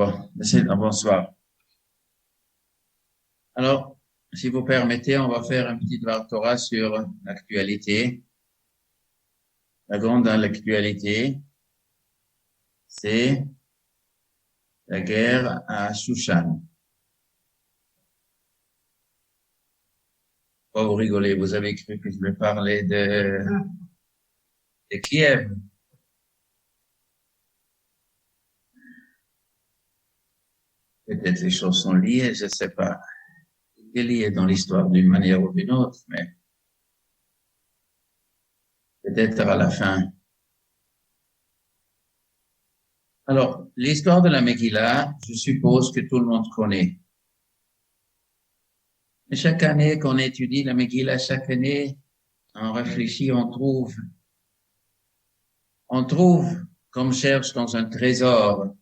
Bon, bonsoir. Alors, si vous permettez, on va faire un petit Dvar Torah sur l'actualité. La grande actualité, c'est la guerre à Shushan. Pourquoi vous rigolez? Vous avez cru que je vais parler de Kiev. Peut-être les choses sont liées, je ne sais pas. C'est lié dans l'histoire d'une manière ou d'une autre, mais peut-être à la fin. Alors, l'histoire de la Megillah, je suppose que tout le monde connaît. Et chaque année qu'on étudie la Megillah, chaque année, on réfléchit, on trouve, comme cherche dans un trésor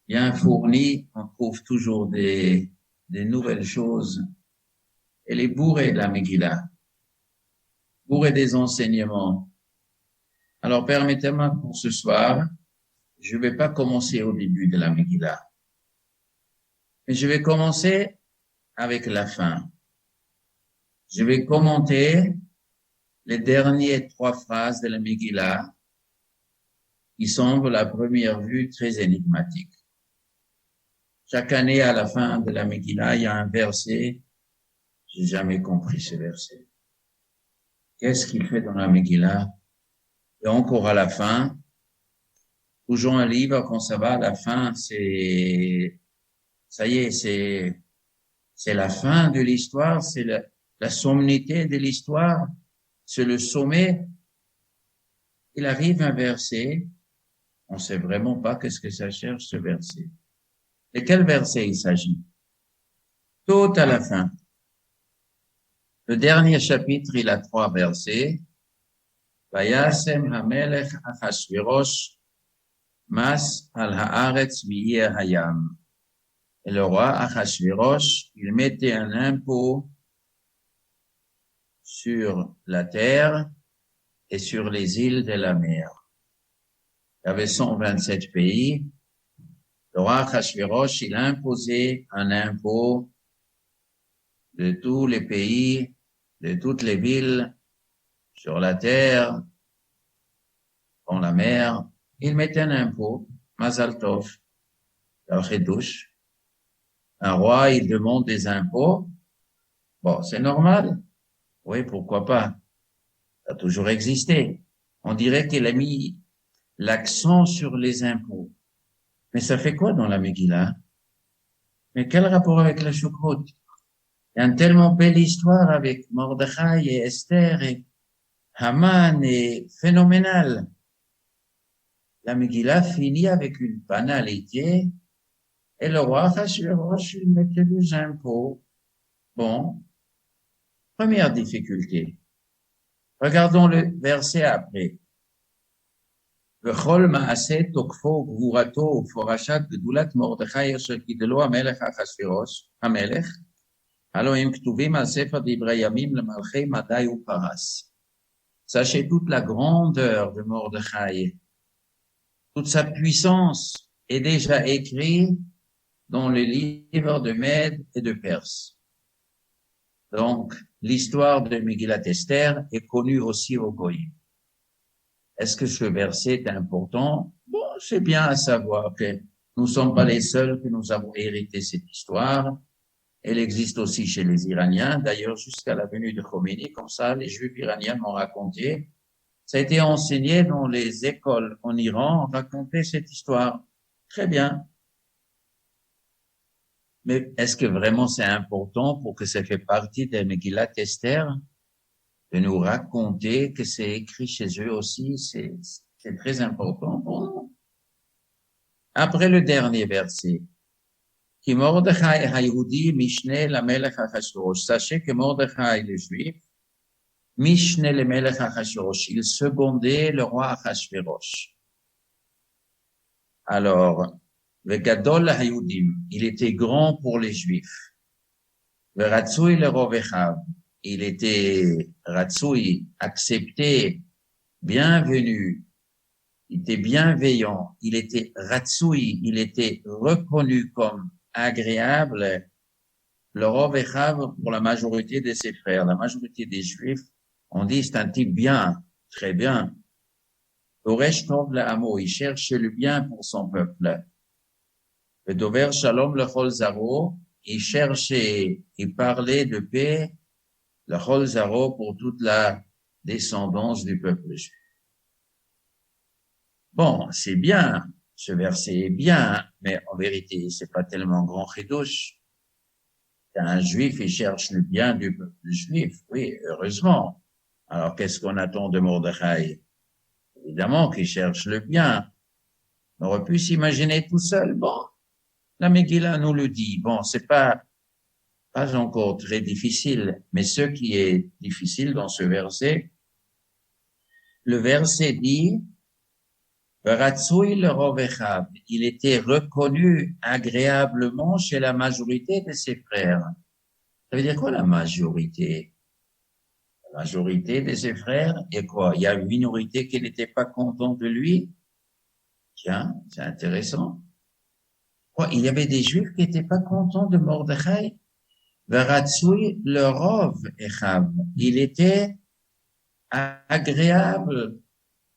bien fourni, on trouve toujours des nouvelles choses. Elle est bourrée de la Megillah, bourrée des enseignements. Alors, permettez-moi pour ce soir, je ne vais pas commencer au début de la Megillah, mais je vais commencer avec la fin. Je vais commenter les dernières 3 phrases de la Megillah qui semblent à première vue très énigmatiques. Chaque année, à la fin de la Megillah, il y a un verset. J'ai jamais compris ce verset. Qu'est-ce qu'il fait dans la Megillah? Et encore à la fin, toujours un livre, quand ça va à la fin, ça y est, c'est la fin de l'histoire, c'est la sommité de l'histoire, c'est le sommet. Il arrive un verset, on sait vraiment pas qu'est-ce que ça cherche, ce verset. De quel verset il s'agit? Tout à la fin. Le dernier chapitre, il a 3 versets. Vayasem hamelech Achashverosh mas al haaretz v'yeh hayam. Et le roi Achashverosh, il mettait un impôt sur la terre et sur les îles de la mer. Il y avait 127 pays. Le roi Achashverosh, il a imposé un impôt de tous les pays, de toutes les villes, sur la terre, dans la mer. Il mettait un impôt, Mazal Tov, Chidouche. Un roi, il demande des impôts. Bon, c'est normal. Oui, pourquoi pas. Ça a toujours existé. On dirait qu'il a mis l'accent sur les impôts. Mais ça fait quoi dans la Megillah? Mais quel rapport avec la choucroute? Il y a une tellement belle histoire avec Mordechai et Esther et Haman et phénoménal. La Megillah finit avec une banalité et le roi Achashverosh, il mettait des impôts. Bon, première difficulté. Regardons le verset après. וכל מעשה תוקפו וגבורתו ופורשת גדולת מרדכי אשר גידלו המלך אחשוורוש, המלך, הלא הם כתובים על ספר דברי ימים למלכי מדי ופרס. Sachez toute la grandeur de Mordechai, toute sa puissance est déjà écrite dans le livre de Mède et de Perse. Donc, l'histoire de Megillat Esther est connue aussi au Goïm. Est-ce que ce verset est important? Bon, c'est bien à savoir que nous ne sommes pas les seuls que nous avons hérité cette histoire. Elle existe aussi chez les Iraniens. D'ailleurs, jusqu'à la venue de Khomeini, comme ça, les Juifs iraniens m'ont raconté. Ça a été enseigné dans les écoles en Iran, on racontait cette histoire. Très bien. Mais est-ce que vraiment c'est important pour que ça fait partie de Megillat Esther de nous raconter que c'est écrit chez eux aussi? C'est très important pour nous. Après le dernier verset, qui Mordechai Hayhudi Mishne la Melech Achashverosh. Sachez que Mordechai le Juif, Mishne le Melech Achashverosh, il secondait le roi Achashverosh. Alors, le Gadol Hayudim, il était grand pour les Juifs. Le Ratsui le Rovechav, il était Ratsui, accepté, bienvenu il était bienveillant, il était ratsoui, il était reconnu comme agréable, le Rov Echav pour la majorité de ses frères, la majorité des Juifs, on dit c'est un type bien, très bien. Oresh Tov La'amo, il cherche le bien pour son peuple. Le Dover Shalom Lechol Zaro, il cherchait, il parlait de paix, Lechol Zaro pour toute la descendance du peuple juif. Bon, c'est bien, ce verset est bien, mais en vérité, c'est pas tellement grand chidouche. Un juif, il cherche le bien du peuple juif, oui, heureusement. Alors, qu'est-ce qu'on attend de Mordechai? Évidemment qu'il cherche le bien. On aurait pu s'imaginer tout seul. Bon, la Megillah nous le dit. Bon, c'est pas encore très difficile, mais ce qui est difficile dans ce verset, le verset dit, il était reconnu agréablement chez la majorité de ses frères. Ça veut dire quoi la majorité? La majorité de ses frères, et quoi? Il y a une minorité qui n'était pas contente de lui? Tiens, c'est intéressant. Quoi? Il y avait des juifs qui n'étaient pas contents de Mordechai. Veratsui le Rov Echav. Il était agréable,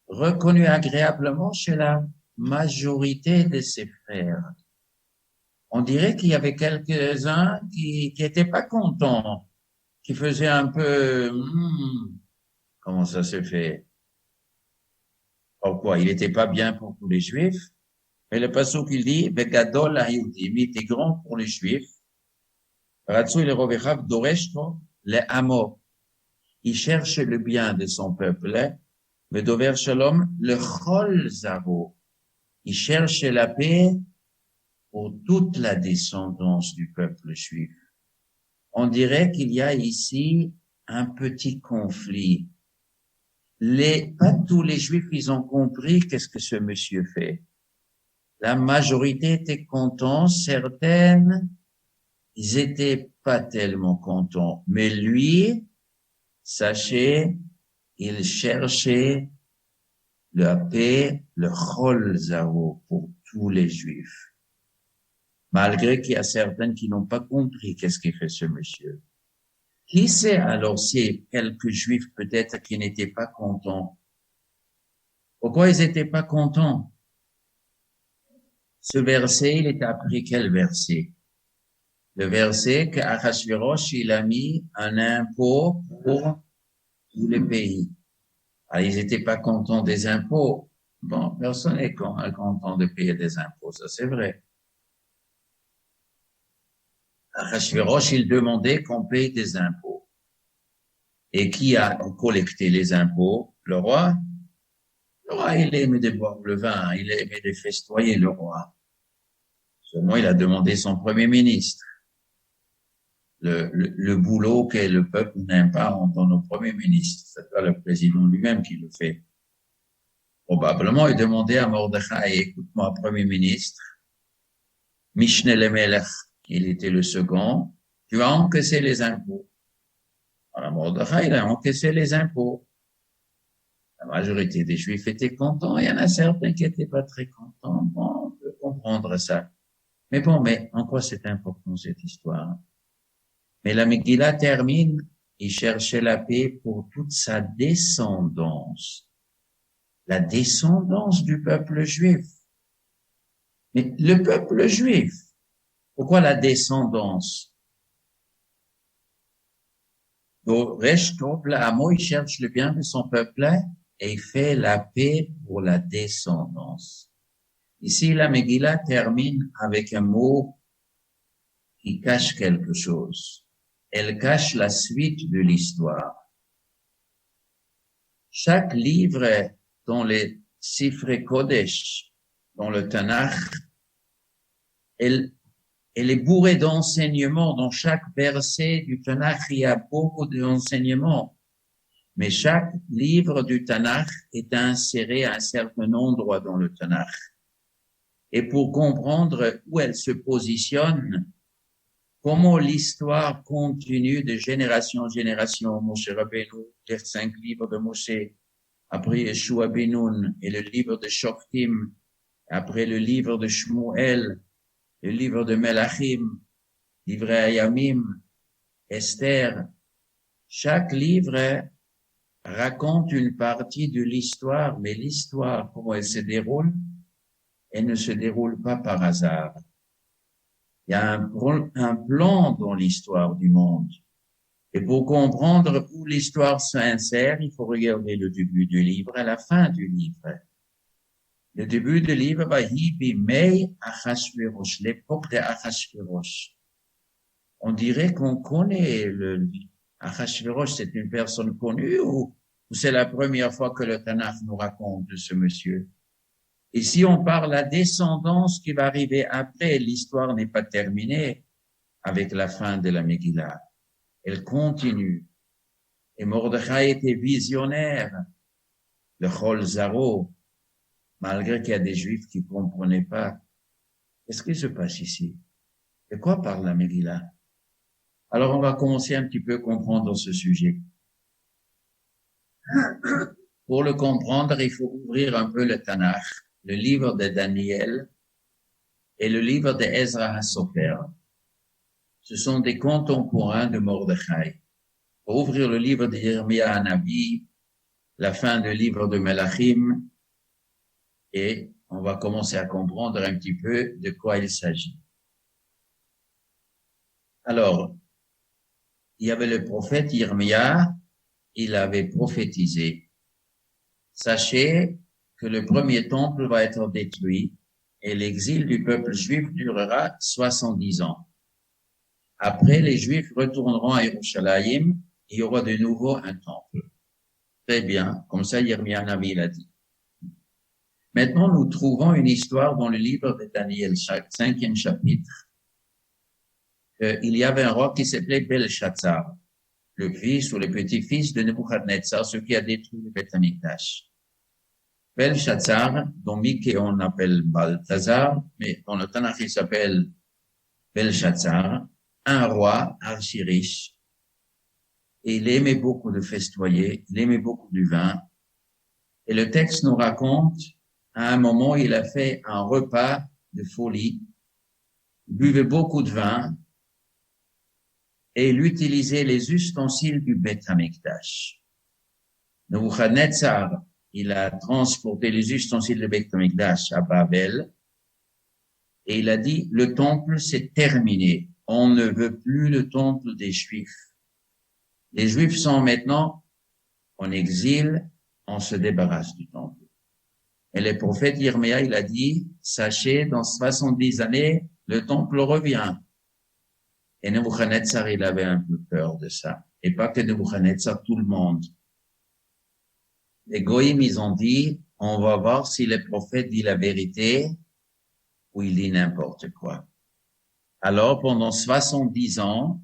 reconnu agréablement chez la majorité de ses frères. On dirait qu'il y avait quelques-uns qui étaient pas contents, qui faisaient un peu, comment ça se fait? Pourquoi? Il n'était pas bien pour tous les juifs. Mais le passage qu'il dit, Begadol Hayudim, il était grand pour les juifs. Ratsou le Rovechav Doreshto, le Amo. Il cherche le bien de son peuple. Mais Dover Shalom, le Chol Zaro. Il cherche la paix pour toute la descendance du peuple juif. On dirait qu'il y a ici un petit conflit. Pas tous les juifs, ils ont compris qu'est-ce que ce monsieur fait. La majorité était contente, certaines, ils étaient pas tellement contents. Mais lui, sachez, il cherchait la paix, le chol zaro pour tous les juifs. Malgré qu'il y a certains qui n'ont pas compris qu'est-ce qu'il fait ce monsieur. Qui sait alors si quelques juifs peut-être qui n'étaient pas contents? Pourquoi ils n'étaient pas contents? Ce verset, il est après quel verset? Le verset que Achashverosh, il a mis un impôt pour tous les pays. Alors, ils n'étaient pas contents des impôts. Bon, personne n'est content de payer des impôts, ça c'est vrai. Achashverosh, il demandait qu'on paye des impôts. Et qui a collecté les impôts? Le roi? Le roi, il aimait de boire le vin, il aimait de festoyer le roi. Seulement, il a demandé son premier ministre. Le boulot que le peuple n'aime pas en tant que premier ministre. C'est pas le président lui-même qui le fait. Probablement, il demandait à Mordechai, écoute-moi, premier ministre, Mishneh le-Melech, il était le second, tu as encaissé les impôts. Alors Mordechai, il a encaissé les impôts. La majorité des Juifs étaient contents, il y en a certains qui n'étaient pas très contents. Bon, on peut comprendre ça. Mais bon, mais en quoi c'est important cette histoire? Mais la Megillah termine, il cherchait la paix pour toute sa descendance. La descendance du peuple juif. Mais le peuple juif, pourquoi la descendance? Resh Tov La'amo, il cherche le bien de son peuple et il fait la paix pour la descendance. Ici, la Megillah termine avec un mot qui cache quelque chose. Elle cache la suite de l'histoire. Chaque livre dans les Sifre Kodesh, dans le Tanakh, elle est bourrée d'enseignements. Dans chaque verset du Tanakh, il y a beaucoup d'enseignements. Mais chaque livre du Tanakh est inséré à un certain endroit dans le Tanakh. Et pour comprendre où elle se positionne, comment l'histoire continue de génération en génération, Moshe Rabbeinu, les 5 livres de Moshe, après Yeshua ben Nun et le livre de Shoftim, après le livre de Shmuel, le livre de Melachim, livre Ayamim, Esther, chaque livre raconte une partie de l'histoire, mais l'histoire, comment elle se déroule, elle ne se déroule pas par hasard. Il y a un plan dans l'histoire du monde. Et pour comprendre où l'histoire s'insère, il faut regarder le début du livre et la fin du livre. Le début du livre va Bimei Achashverosh, l'époque de Achashverosh. On dirait qu'on connaît Achashverosh, c'est une personne connue ou c'est la première fois que le Tanakh nous raconte de ce monsieur? Et si on parle la descendance qui va arriver après, l'histoire n'est pas terminée avec la fin de la Megillah. Elle continue. Et Mordechai était visionnaire, le Chol Zaro, malgré qu'il y a des Juifs qui ne comprenaient pas. Qu'est-ce qui se passe ici? De quoi parle la Megillah? Alors, on va commencer un petit peu à comprendre ce sujet. Pour le comprendre, il faut ouvrir un peu le Tanakh, le livre de Daniel et le livre de Ezra HaSofer. Ce sont des contemporains de Mordechai. Pour ouvrir le livre de Yirmia Hanavi, la fin du livre de Melachim, et on va commencer à comprendre un petit peu de quoi il s'agit. Alors, il y avait le prophète Yirmia, il avait prophétisé. Sachez que le premier temple va être détruit et l'exil du peuple juif durera 70 ans. Après, les Juifs retourneront à Yerushalayim, il y aura de nouveau un temple. Très bien, comme ça Yirmia Hanavi l'a dit. Maintenant, nous trouvons une histoire dans le livre de Daniel, 5e chapitre. Il y avait un roi qui s'appelait Belshazzar, le fils ou le petit-fils de Nebuchadnezzar, ce qui a détruit le Beth Amikdash. Belshazzar, dont Mickey on appelle Balthazar, mais dans le Tanakh il s'appelle Belshazzar, un roi archi-riche. Et il aimait beaucoup de festoyer, il aimait beaucoup du vin. Et le texte nous raconte, à un moment, il a fait un repas de folie, il buvait beaucoup de vin, et il utilisait les ustensiles du Beth Amikdash. Nebuchadnezzar, il a transporté les ustensiles du Beth Amikdash à Babel, et il a dit, le temple c'est terminé. On ne veut plus le temple des Juifs. Les Juifs sont maintenant en exil, on se débarrasse du temple. Et le prophète Yirmia, il a dit, sachez, dans 70 années, le temple revient. Et Nebuchadnezzar, il avait un peu peur de ça. Et pas que Nebuchadnezzar, tout le monde. Les Goïms, ils ont dit, on va voir si le prophète dit la vérité ou il dit n'importe quoi. Alors, pendant 70 ans,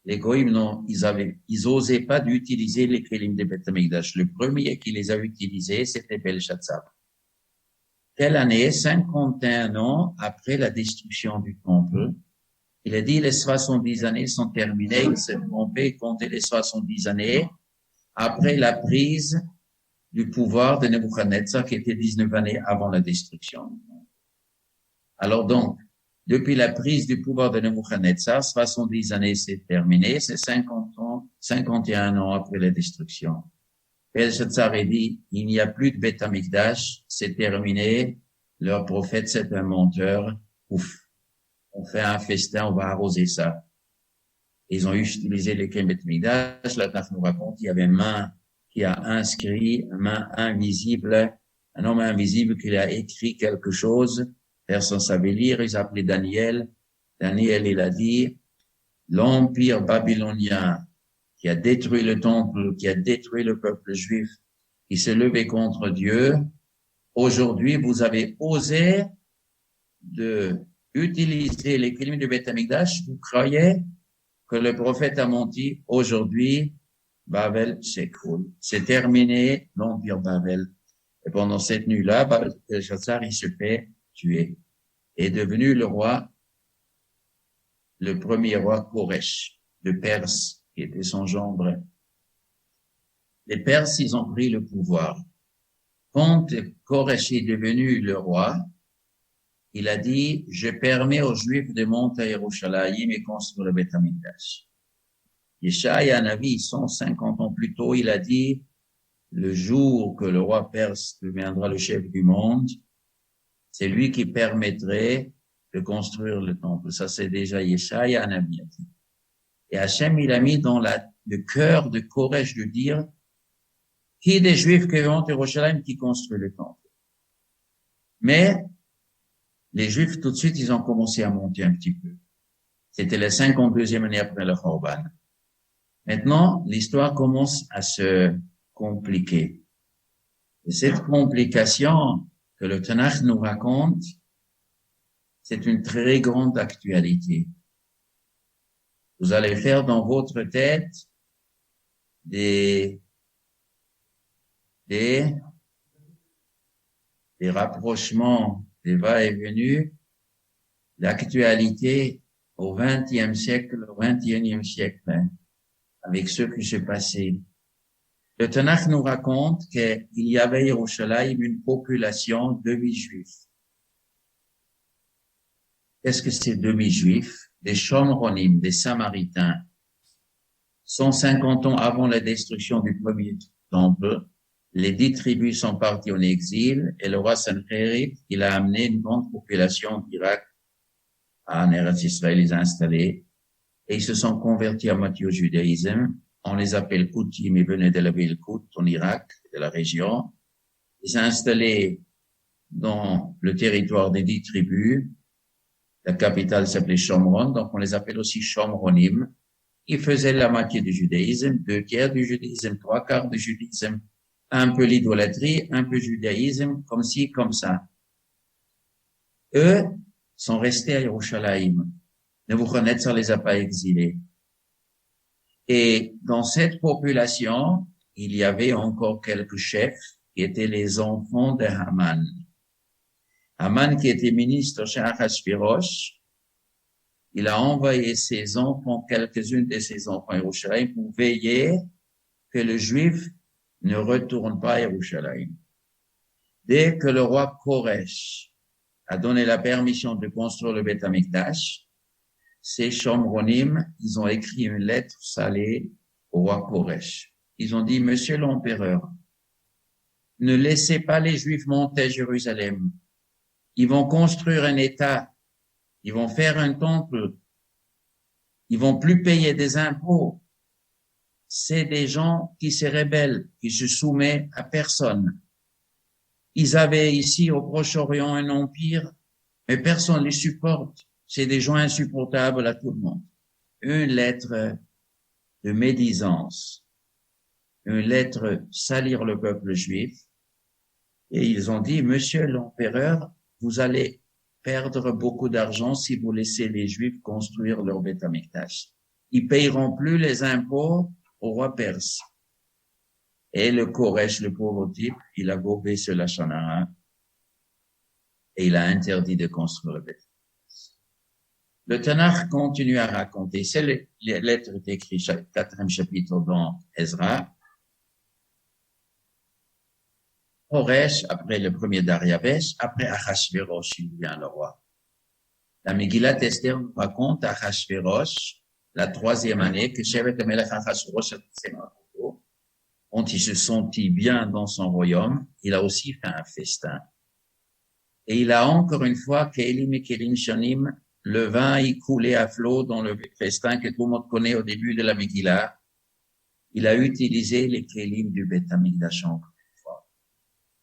les Goïms, ils osaient pas d'utiliser les Kélim de Beth Amikdash. Le premier qui les a utilisés, c'était Belshazzar. Quelle année? 51 ans après la destruction du temple. Il a dit, les 70 années sont terminées. Il s'est trompé, compter les 70 années après la prise du pouvoir de Nebuchadnezzar, qui était 19 années avant la destruction. Alors donc, depuis la prise du pouvoir de Nebuchadnezzar, 70 années c'est terminé, c'est 50 ans, 51 ans après la destruction. Belshazzar a dit, il n'y a plus de Beth Amikdash, c'est terminé, leur prophète c'est un menteur, ouf, on fait un festin, on va arroser ça. Ils ont utilisé les clés Beth Amikdash, la Tanakh nous raconte, il y avait une main qui a inscrit, une main invisible, un homme invisible qui a écrit quelque chose. Personne ne savait lire, ils appelaient Daniel. Daniel, il a dit, l'empire babylonien qui a détruit le temple, qui a détruit le peuple juif, qui s'est levé contre Dieu, aujourd'hui, vous avez osé de utiliser les crimes du Beth Amikdash, vous croyez que le prophète a menti, aujourd'hui, Babel s'écroule. C'est terminé, l'empire Babel. Et pendant cette nuit-là, Belshazzar, il se fait tuer, est devenu le roi, le premier roi Koresh, de Perse, qui était son gendre. Les Perses, ils ont pris le pouvoir. quand Koresh est devenu le roi, il a dit, je permets aux Juifs de monter à Yerushalayim et construire le Beth Amikdash. Yeshaya Navi, 150 ans plus tôt, il a dit, le jour que le roi perse deviendra le chef du monde, c'est lui qui permettrait de construire le temple. Ça, c'est déjà Yeshaya Navi. Et Hachem, il a mis dans le cœur de Koresh de dire, qui des Juifs qui vont à Yerushalayim qui construit le temple. Mais les Juifs, tout de suite, ils ont commencé à monter un petit peu. C'était la 52e année après le Khorban. Maintenant, l'histoire commence à se compliquer. Et cette complication que le Tanakh nous raconte, c'est une très grande actualité. Vous allez faire dans votre tête des rapprochements, des va-et-venus, d'actualité au XXe siècle, au XXIe siècle, hein, avec ce qui s'est passé. Le Tanakh nous raconte qu'il y avait à Yerushalayim une population demi-juifs. Qu'est-ce que c'est demi-juifs? Des Shomronim, des Samaritains. 150 ans avant la destruction du premier temple, les 10 tribus sont parties en exil et le roi Sancheriv, il a amené une grande population d'Irak en Eretz Israël, les a installés et ils se sont convertis à moitié au judaïsme. On les appelle Koutim, ils venaient de la ville Kout en Irak, de la région. Ils sont installés dans le territoire des 10 tribus. La capitale s'appelait Shomron, donc on les appelle aussi Shomronim. Ils faisaient la moitié du judaïsme, 2/3 du judaïsme, 3/4 du judaïsme, un peu l'idolâtrie, un peu judaïsme, comme ci, comme ça. Eux sont restés à Yerushalayim. Nebuchadnezzar les a pas exilés. Et dans cette population, il y avait encore quelques chefs qui étaient les enfants de Haman. Haman, qui était ministre chez Achashverosh, il a envoyé ses enfants, quelques-unes de ses enfants à Yerushalayim pour veiller que le juif ne retourne pas à Yerushalayim. Dès que le roi Koresh a donné la permission de construire le Beth Amikdash, ces Shomronim, ils ont écrit une lettre salée au roi Koresh. Ils ont dit, Monsieur l'empereur, ne laissez pas les Juifs monter à Jérusalem. Ils vont construire un État. Ils vont faire un temple. Ils vont plus payer des impôts. C'est des gens qui se rebellent, qui se soumettent à personne. Ils avaient ici au Proche-Orient un empire, mais personne les supporte. C'est des gens insupportables à tout le monde. Une lettre de médisance, une lettre salir le peuple juif. Et ils ont dit, Monsieur l'empereur, vous allez perdre beaucoup d'argent si vous laissez les Juifs construire leur Beth Amikdash. Ils payeront plus les impôts au roi perse. Et le Koresh, le pauvre type, il a gobé ce Lachon Hara et il a interdit de construire le Beth Amikdash. Le Tanakh continue à raconter. C'est les lettres écrites, 4e chapitre dans Ezra. Koresh, après le premier Dariavesh, après Achashverosh, il devient le roi. La Megillat Esther nous raconte à Achashverosh, la 3e année, que Shevet Melech Achashverosh, quand il se sentit bien dans son royaume, il a aussi fait un festin. Et il a encore une fois, Kelim et Kelim Shanim, le vin, il coulait à flot dans le festin que tout le monde connaît au début de la Megillah. Il a utilisé les Kelim du Beth Amikdash encore une fois.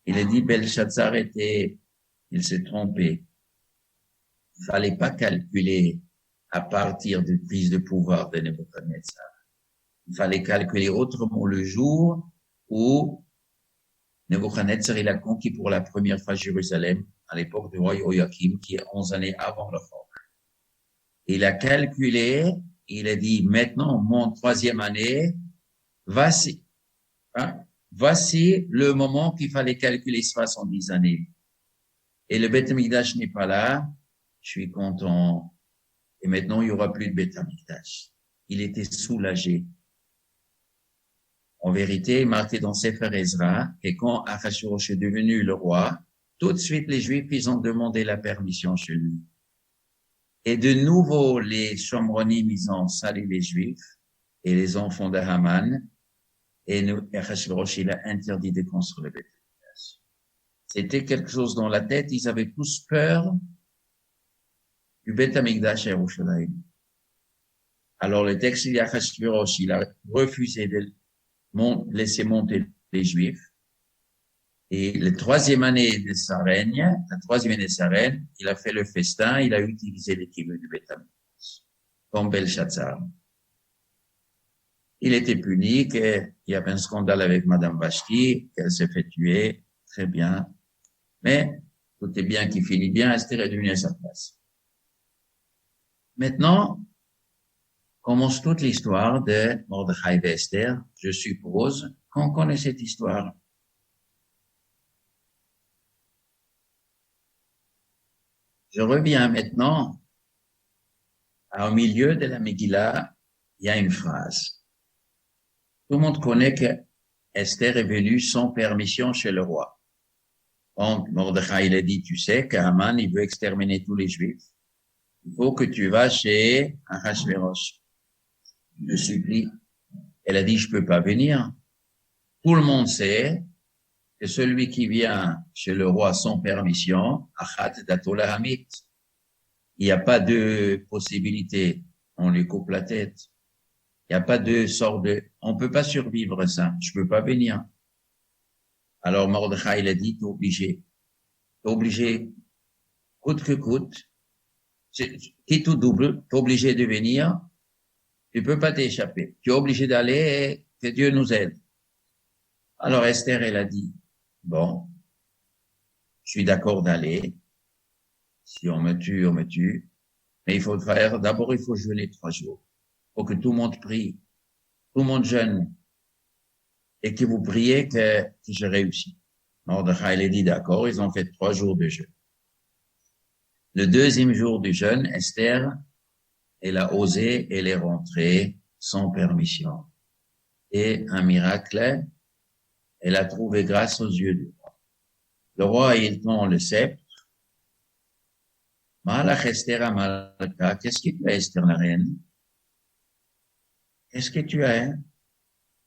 Il a dit, Belshazzar il s'est trompé. Il fallait pas calculer à partir de prise de pouvoir de Nebuchadnezzar. Il fallait calculer autrement le jour où Nebuchadnezzar, il a conquis pour la première fois Jérusalem à l'époque du roi Joachim, qui est 11 années avant le Khorban. Il a calculé, il a dit, maintenant, mon 3e année, voici le moment qu'il fallait calculer 70 années. Et le Beth Amikdash n'est pas là, je suis content. Et maintenant, il y aura plus de Beth Amikdash. Il était soulagé. En vérité, marqué dans Sefer Ezra, et quand Achashverosh est devenu le roi, tout de suite les Juifs, ils ont demandé la permission chez lui. Et de nouveau, les Shomronim, ils ont sali les Juifs et les enfants de Haman, et Achashverosh, il a interdit de construire le Beth Amikdash. C'était quelque chose dans la tête, ils avaient tous peur du Beth Amikdash à Yerushalayim. Alors le texte dit Achashverosh, il a refusé de laisser monter les Juifs. Et la troisième année de sa règne, il a fait le festin, il a utilisé l'équipe du Beth Amikdash, comme Belshazzar. Il était puni, qu'il y avait un scandale avec Madame Vashti, qu'elle s'est fait tuer, très bien. Mais tout est bien qui finit bien, Esther est devenue à sa place. Maintenant, commence toute l'histoire de Mordechai et Esther. Je suppose qu'on connaît cette histoire. Je reviens maintenant au milieu de la Megillah, il y a une phrase. Tout le monde connaît que Esther est venue sans permission chez le roi. Donc, Mordechai, il a dit, tu sais qu'Haman, il veut exterminer tous les Juifs. Il faut que tu vas chez Achashverosh. Je supplie. Elle a dit, je peux pas venir. Tout le monde sait que celui qui vient chez le roi sans permission, achat datola hamit. Il n'y a pas de possibilité. On lui coupe la tête. Il n'y a pas de sorte de, on peut pas survivre à ça. Je peux pas venir. Alors Mordechai, il a dit, t'es obligé. T'es obligé, coûte que coûte. Qui tout double, t'es obligé de venir. Tu peux pas t'échapper. Tu es obligé d'aller et que Dieu nous aide. Alors Esther, elle a dit, bon, je suis d'accord d'aller. Si on me tue, on me tue. Mais il faut faire, d'abord, il faut jeûner 3 jours. Il faut que tout le monde prie. Tout le monde jeûne. Et que vous priez que je réussis. Mordechai, elle a dit d'accord, ils ont fait 3 jours de jeûne. Le deuxième jour du jeûne, Esther, elle a osé, elle est rentrée sans permission. Et un miracle, elle a trouvé grâce aux yeux du roi. Le roi, il tend le sceptre. Malach Esther Amalka, qu'est-ce que tu as, Esther la reine? Qu'est-ce que tu as?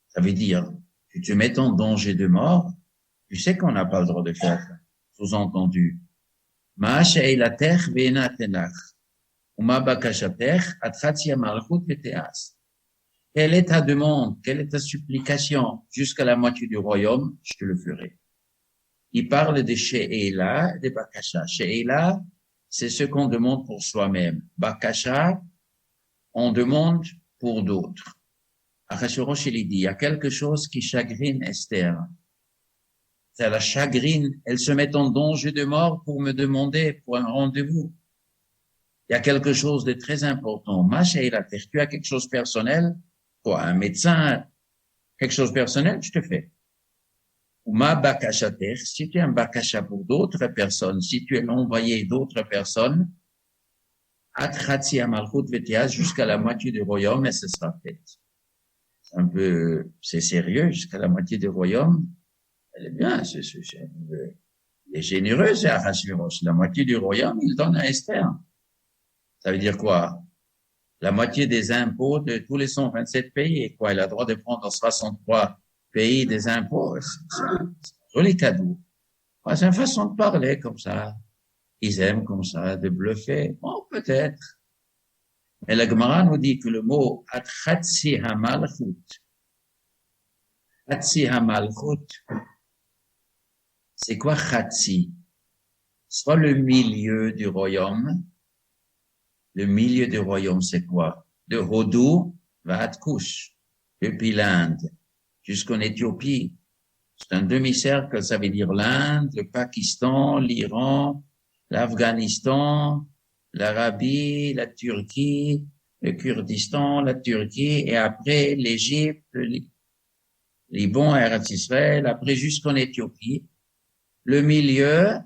Ça veut dire, tu te mets en danger de mort. Tu sais qu'on n'a pas le droit de faire ça. Sous-entendu. Ma'asha eilatech ve'enatenach. Uma bakashatech atchatzia malchut ve'teas. Quelle est ta demande? Quelle est ta supplication? Jusqu'à la moitié du royaume, je te le ferai. Il parle de She'ela, de Bakasha. She'ela, c'est ce qu'on demande pour soi-même. Bakasha, on demande pour d'autres. Achashverosh, il dit, il y a quelque chose qui chagrine Esther. C'est la chagrine. Elle se met en danger de mort pour me demander pour un rendez-vous. Il y a quelque chose de très important. Ma She'ela, tu as quelque chose personnel? Quoi, un médecin, quelque chose personnel, je te fais. Ou ma bakashatech, si tu es un bakasha pour d'autres personnes, si tu es l'envoyé d'autres personnes, atchatzi amalchut vetias, jusqu'à la moitié du royaume, et ce sera fait. C'est sérieux, jusqu'à la moitié du royaume. Elle est bien, elle est généreuse, c'est Achashverosh. La moitié du royaume, il donne à Esther. Ça veut dire quoi? La moitié des impôts de tous les 127 pays. Et quoi? Elle a le droit de prendre 63 pays des impôts. C'est un joli cadeau. C'est une façon de parler comme ça. Ils aiment comme ça, de bluffer. Bon, peut-être. Mais la Gemara nous dit que le mot atchatsi hamalchut, atchatsi hamalchut, c'est quoi chatsi? Soit le milieu du royaume. Le milieu du royaume, c'est quoi? De Hodou va Atkush, depuis l'Inde jusqu'en Éthiopie. C'est un demi-cercle, ça veut dire l'Inde, le Pakistan, l'Iran, l'Afghanistan, l'Arabie, la Turquie, le Kurdistan, la Turquie, et après l'Égypte, le Liban, Eretz Israël, après jusqu'en Éthiopie. Le milieu,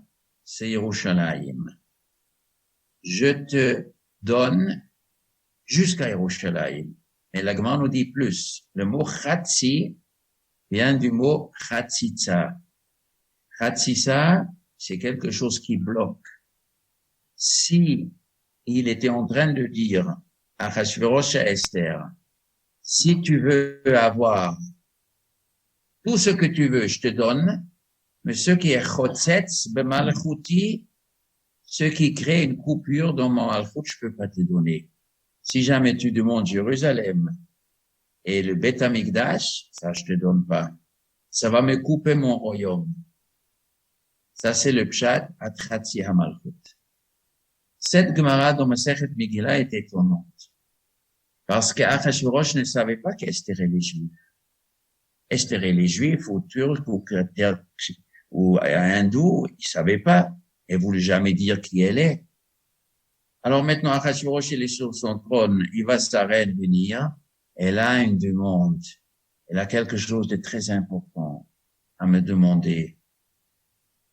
c'est Yerushalayim. Je te donne jusqu'à Yerushalayim. Mais la Gemara nous dit plus. Le mot Chatsi, vient du mot chatzitza. Chatzitza, c'est quelque chose qui bloque. Si il était en train de dire à Achashverosh et à Esther, si tu veux avoir tout ce que tu veux, je te donne, mais ce qui est chotzetz b'malchuti, ce qui crée une coupure dans mon malchut, je peux pas te donner. Si jamais tu demandes Jérusalem et le Beth Amikdash, ça je te donne pas. Ça va me couper mon royaume. Ça c'est le pshat atratzi hamalchut. Cette Gemara dans Masechet Megillah est étonnante. Parce qu'Achashverosh ne savait pas qu'Esther est les Juifs. Esther et les Juifs, ou Turcs, ou Hindous, ils savaient pas. Elle voulait jamais dire qui elle est. Alors maintenant, Achashverosh, il est sur son trône, il va sa reine venir. Elle a une demande. Elle a quelque chose de très important à me demander.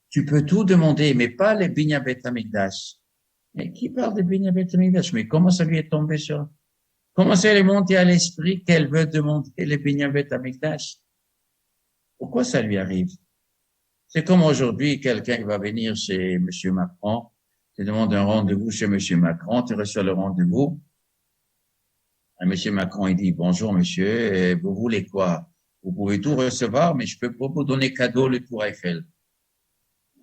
Tu peux tout demander, mais pas les Binya Bet Amikdash. Mais qui parle de Binya Bet Amikdash? Mais comment ça lui est tombé sur... Comment ça lui est monté à l'esprit qu'elle veut demander les Binya Bet Amikdash? Pourquoi ça lui arrive? C'est comme aujourd'hui, quelqu'un va venir chez Monsieur Macron, tu demandes un rendez-vous chez Monsieur Macron, tu reçois le rendez-vous. Et Monsieur Macron, il dit, bonjour monsieur, vous voulez quoi? Vous pouvez tout recevoir, mais je peux pas vous donner cadeau le Tour Eiffel.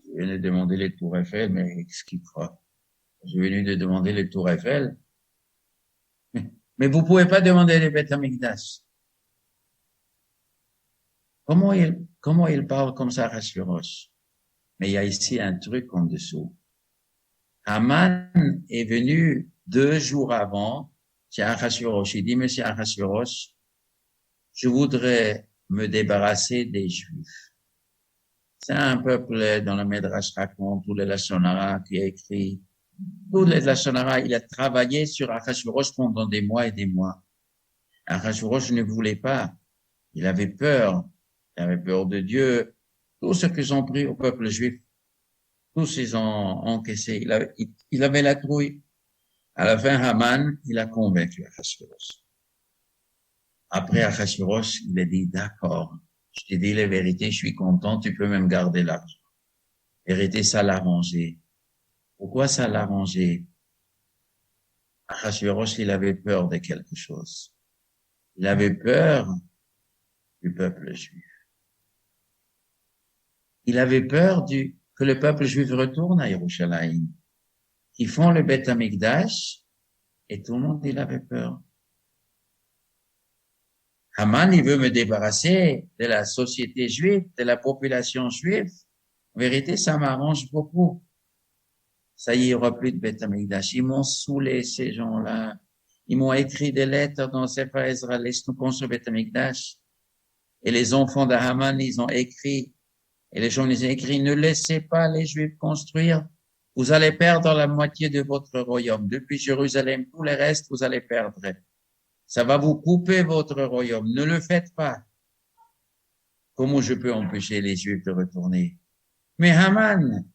Je viens de demander le Tour Eiffel, mais qu'est-ce qu'il croit? Je viens de demander le Tour Eiffel. Mais vous pouvez pas demander les Beth Amikdash. Comment il parle comme ça, Achashverosh? Mais il y a ici un truc en dessous. Haman est venu 2 jours avant chez Achashverosh. Il dit, Monsieur Achashverosh, je voudrais me débarrasser des Juifs. C'est un peuple dans le Midrash raconte, tous les Lachonara qui a écrit, tous les Lachonara, il a travaillé sur Achashverosh pendant des mois et des mois. Achashverosh ne voulait pas. Il avait peur. Il avait peur de Dieu. Tout ce qu'ils ont pris au peuple juif, tous ils ont encaissé. Il avait la trouille. À la fin, Haman, il a convaincu Achashverosh. Après Achashverosh, il a dit, d'accord, je t'ai dit la vérité, je suis content, tu peux même garder l'argent. Vérité, ça l'arrangeait. Pourquoi ça l'arrangeait? Achashverosh, il avait peur de quelque chose. Il avait peur du peuple juif. Il avait peur que le peuple juif retourne à Yerushalayim. Ils font le Beth Amikdash, et tout le monde, il avait peur. Haman, il veut me débarrasser de la société juive, de la population juive. En vérité, ça m'arrange beaucoup. Ça y est, il n'y aura plus de Beth Amikdash. Ils m'ont saoulé, ces gens-là. Ils m'ont écrit des lettres dans Sefer Ezra, laisse-nous construire Beth Amikdash. Et les enfants de Haman, ils ont écrit, et les gens, ils ont écrit, ne laissez pas les Juifs construire. Vous allez perdre la moitié de votre royaume. Depuis Jérusalem, tout le reste, vous allez perdre. Ça va vous couper votre royaume. Ne le faites pas. Comment je peux empêcher les Juifs de retourner? Mais Haman,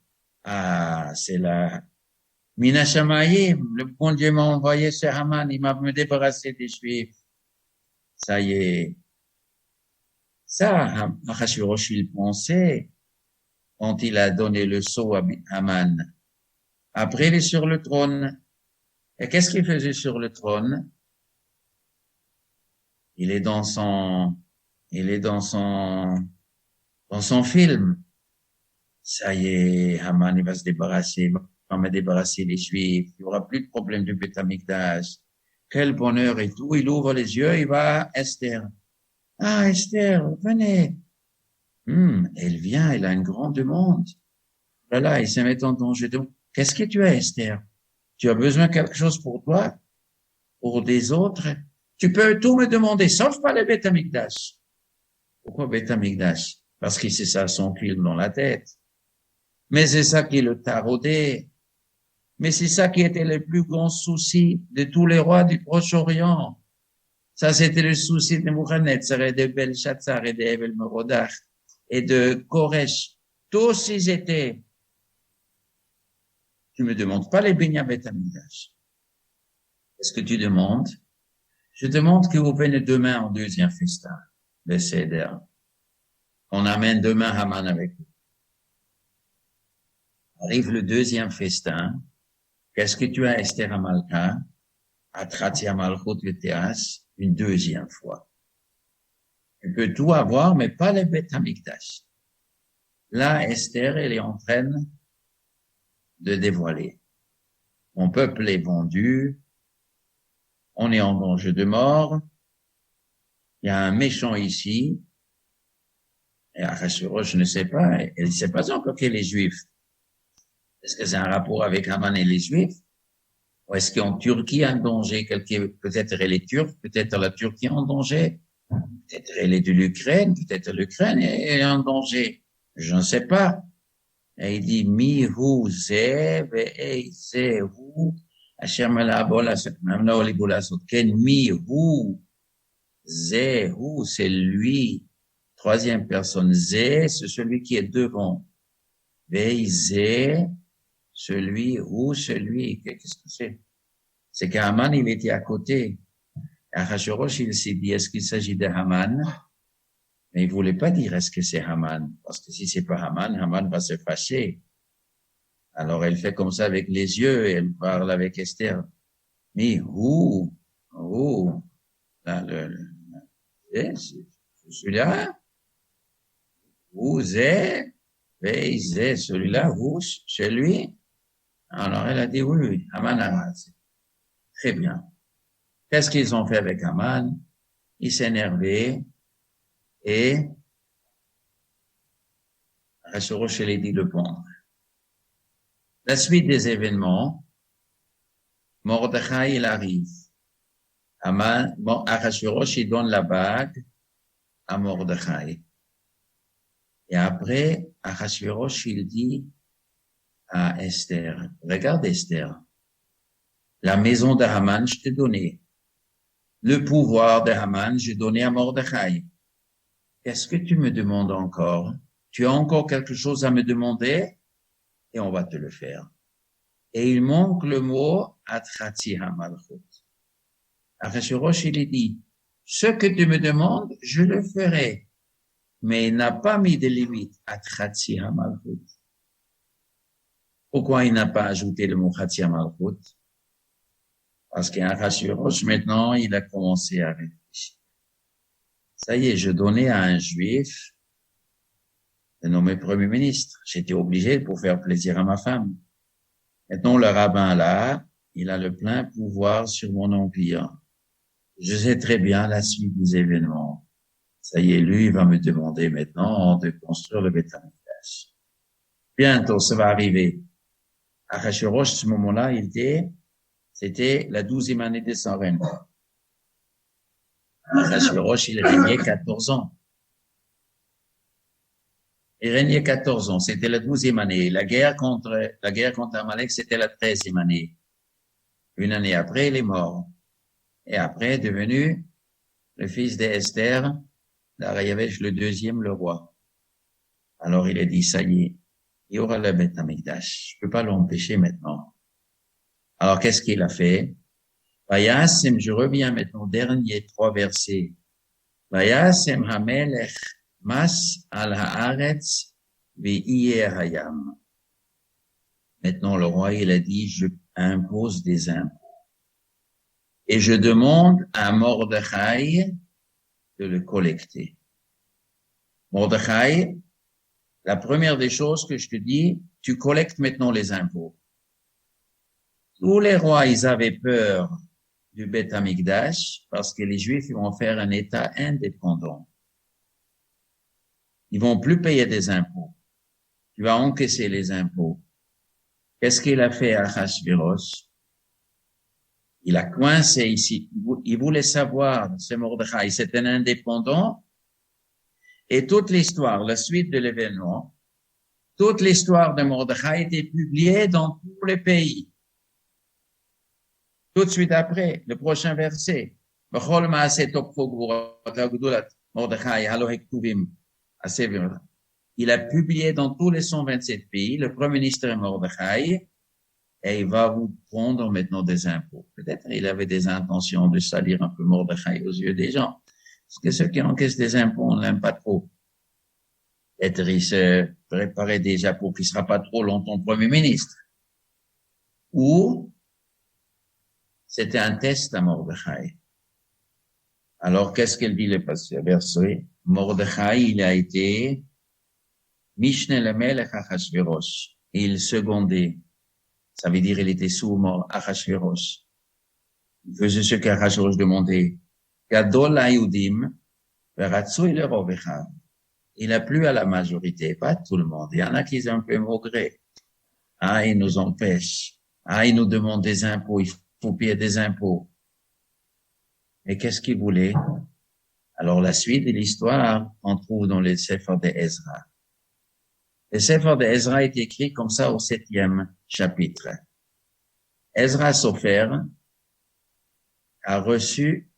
c'est la Mina Shamayim, le bon Dieu m'a envoyé chez Haman, il m'a me débarrassé des Juifs. Ça y est. Ça, Achashverosh, il pensait, quand il a donné le sceau à Haman. Après, il est sur le trône. Et qu'est-ce qu'il faisait sur le trône? Il est dans son film. Ça y est, Haman, il va se débarrasser, il va me débarrasser des Juifs. Il n'y aura plus de problème de Beth Amikdash. Quel bonheur et tout. Il ouvre les yeux, il va, Esther. Ah, Esther, venez. Elle vient, elle a une grande demande. Voilà, il se met en danger. Qu'est-ce que tu as, Esther? Tu as besoin de quelque chose pour toi? Pour des autres? Tu peux tout me demander, sauf pas le Beth Amikdash. Pourquoi Beth Amikdash? Parce que c'est ça son film dans la tête. Mais c'est ça qui le taraudait. Mais c'est ça qui était le plus grand souci de tous les rois du Proche-Orient. Ça, c'était le souci de Nebuchadnezzar et de Belshazzar et de Evel-Merodach et de Koresh. Tous ils étaient. Tu me demandes pas les Binya Bet Amikdash. Qu'est-ce que tu demandes? Je demande que vous venez demain au 2e festin, le Seder. On amène demain Haman avec nous. Arrive le deuxième festin. Qu'est-ce que tu as, Esther Amalka, à Tratia Malchut le Théas, une deuxième fois? Tu peux tout avoir, mais pas le Beth Amikdash. Là, Esther, elle est en train de dévoiler. Mon peuple est vendu. On est en danger de mort. Il y a un méchant ici. Et Achashverosh, je ne sais pas, elle ne sait pas encore qu'elle est juive. Est-ce que c'est un rapport avec Haman et les Juifs? Ou est-ce qu'en Turquie, un danger, peut-être elle est turque, peut-être la Turquie est en danger, peut-être elle est de l'Ukraine, peut-être l'Ukraine est en danger. Je ne sais pas. Et il dit, mi hu ze ve'ei ze hu, Hashem mamna olibola sotken, mi hu ze hu, c'est lui. Troisième personne, ze, c'est celui qui est devant. Ve'ei ze, celui, ou celui, qu'est-ce que c'est? C'est qu'Haman, il était à côté. Achashverosh, il s'est dit, est-ce qu'il s'agit de Haman? Mais il voulait pas dire, est-ce que c'est Haman? Parce que si c'est pas Haman, Haman va se fâcher. Alors, elle fait comme ça avec les yeux, et elle parle avec Esther. Mais, là, celui-là, celui-là, celui. Alors, elle a dit, oui, Haman a rasé. Très bien. Qu'est-ce qu'ils ont fait avec Haman? Il s'est énervé et Achashverosh lui dit de pendre. La suite des événements, Mordechai, il arrive. Achashverosh, il donne la bague à Mordechai. Et après, Achashverosh, il dit à Esther, regarde Esther, la maison de Haman, je t'ai donné. Le pouvoir de Haman, je donnais à Mordechai. Qu'est-ce que tu me demandes encore? Tu as encore quelque chose à me demander? Et on va te le faire. Et il manque le mot Atratzi Hamalchut. Achashverosh, il dit, ce que tu me demandes, je le ferai. Mais il n'a pas mis de limite Atratzi Hamalchut. Pourquoi il n'a pas ajouté le mot Atratzi Hamalchut? Parce qu'Achashverosh, maintenant, il a commencé à réfléchir. Ça y est, je donnais à un juif de nommer premier ministre. J'étais obligé pour faire plaisir à ma femme. Maintenant, le rabbin là, il a le plein pouvoir sur mon empire. Je sais très bien la suite des événements. Ça y est, lui, il va me demander maintenant de construire le Beth Amikdash. Bientôt, ça va arriver. Achashverosh, ce moment-là, c'était la 12e année de son règne. Achashverosh, il régnait 14 ans. Il régnait 14 ans. C'était la 12e année. La guerre contre Amalek, c'était la 13e année. Une année après, il est mort. Et après, devenu le fils d'Esther, Dariavesh le deuxième, le roi. Alors, il a dit, ça y est, il y aura le Beth Amikdash. Je peux pas l'empêcher maintenant. Alors, qu'est-ce qu'il a fait? Vayasem, je reviens maintenant, dernier 3 versets. Vayasem hamelech mas al haaretz ve'iyeh hayam. Maintenant, le roi, il a dit, je impose des impôts. Et je demande à Mordechai de le collecter. Mordechai, la première des choses que je te dis, tu collectes maintenant les impôts. Tous les rois, ils avaient peur du Beth Amikdash parce que les Juifs, ils vont faire un État indépendant. Ils vont plus payer des impôts. Tu vas encaisser les impôts. Qu'est-ce qu'il a fait à Achashverosh? Il a coincé ici. Il voulait savoir, ce Mordechai, c'est un indépendant. Et toute l'histoire, la suite de l'événement, toute l'histoire de Mordechai était publiée dans tous les pays. Tout de suite après, le prochain verset. Il a publié dans tous les 127 pays, le premier ministre Mordechai, et il va vous prendre maintenant des impôts. Peut-être il avait des intentions de salir un peu Mordechai aux yeux des gens. Parce que ceux qui encaissent des impôts, on l'aime pas trop. Peut-être il se préparait déjà pour qu'il ne sera pas trop longtemps Premier ministre. Ou c'était un test à Mordechai. Alors, qu'est-ce qu'elle dit le verset? Mordechai, il a été Mishne le Melech Achashverosh. Il secondait. Ça veut dire il était sous Achashverosh. Il faisait ce qu'Achashverosh demandait. Gadol Hayudim, Veratzui le Rovecha. Il a plu à la majorité, pas tout le monde. Il y en a qui sont un peu maugrés. Ah, il nous empêche. Ah, il nous demande des impôts. Il faut payer des impôts. Et qu'est-ce qu'il voulait? Alors, la suite de l'histoire, on trouve dans les Sefer de Ezra. Le Sefer de Ezra est écrit comme ça au 7e chapitre. Ezra Sofer a reçu,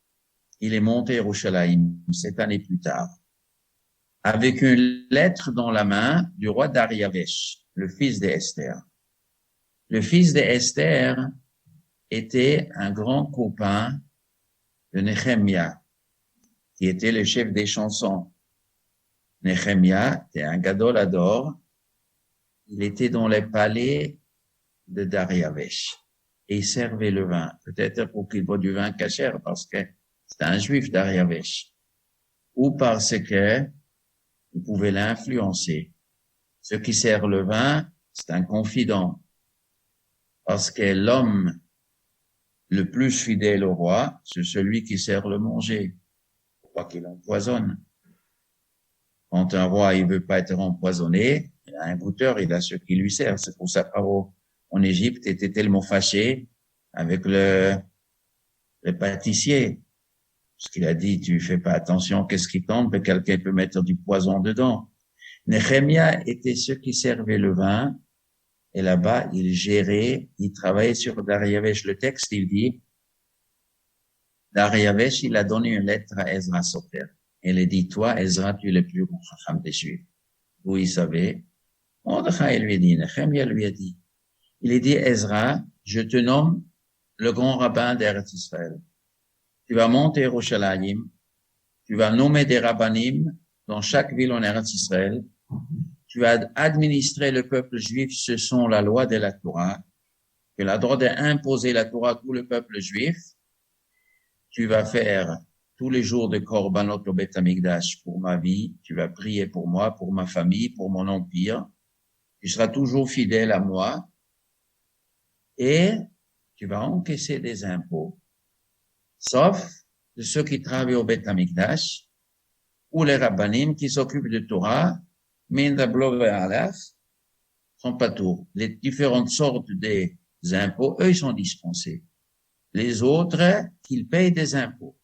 il est monté à Yerushalayim 7 années plus tard, avec une lettre dans la main du roi Dariavesh, le fils d'Esther. Le fils d'Esther était un grand copain de Nehemia, qui était le chef des chansons. Nehemia était un gadolador. Il était dans les palais de Dariavesh et il servait le vin. Peut-être pour qu'il boit du vin kasher parce que c'était un juif Dariavesh, ou parce que il pouvait l'influencer. Ceux qui servent le vin, c'est un confident. Parce que l'homme le plus fidèle au roi, c'est celui qui sert le manger. Faut pas qu'il empoisonne. Quand un roi, il veut pas être empoisonné, il a un goûteur, il a ceux qui lui servent. C'est pour ça Pharaon, en Égypte, était tellement fâché avec le pâtissier. Parce qu'il a dit, tu fais pas attention, qu'est-ce qui tombe, et quelqu'un peut mettre du poison dedans. Nehemia était ceux qui servaient le vin, et là-bas, il gérait, il travaillait sur Dariavesh. Le texte, il dit, Dariavesh, il a donné une lettre à Ezra Sofer. Elle a dit, toi, Ezra, tu es le plus grand chacham des Juifs. Vous, il savait. Mordechai lui a dit, Nehemia lui a dit, il a dit, Ezra, je te nomme le grand rabbin d'Eretz Israël. Tu vas monter à Yerushalayim, tu vas nommer des rabbanim dans chaque ville en Eretz Israël, tu vas administrer le peuple juif, ce sont la loi de la Torah, tu as le droit d'imposer la Torah à tout le peuple juif, tu vas faire tous les jours de korbanot au Beth Amikdash pour ma vie, tu vas prier pour moi, pour ma famille, pour mon empire, tu seras toujours fidèle à moi, et tu vas encaisser des impôts, sauf de ceux qui travaillent au Beth Amikdash, ou les rabbanim qui s'occupent de Torah, Mindablo et Alaf, sont pas tout. Les différentes sortes des impôts, eux, ils sont dispensés. Les autres, qu'ils payent des impôts.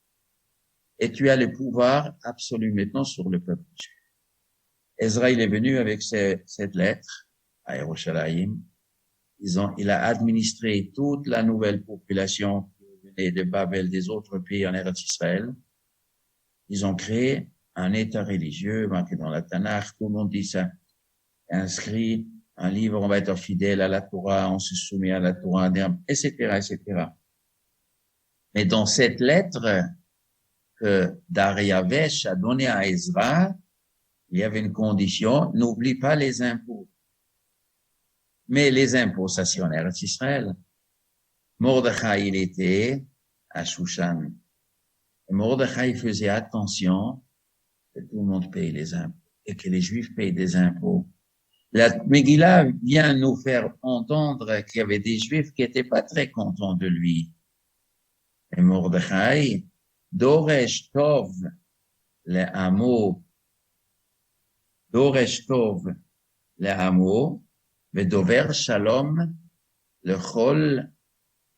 Et tu as le pouvoir absolu maintenant sur le peuple juif. Ezra, il est venu avec cette lettre à Yerushalayim. Il a administré toute la nouvelle population qui venait de Babel, des autres pays en Eretz Israël. Ils ont créé un état religieux, marqué dans la Tanakh, tout le monde dit ça, inscrit un livre, on va être fidèle à la Torah, on se soumet à la Torah, etc., etc. Mais dans cette lettre que Dariavesh a donnée à Ezra, il y avait une condition, n'oublie pas les impôts. Mais les impôts, ça c'est en Eretz Israël. Mordechai, il était à Shushan. Et Mordechai faisait attention que tout le monde paye les impôts et que les Juifs payent des impôts. La Megillah vient nous faire entendre qu'il y avait des Juifs qui étaient pas très contents de lui. Et Mordechai, Doresh Tov le'amo, Doresh Tov le'amo, Vedover Shalom lechol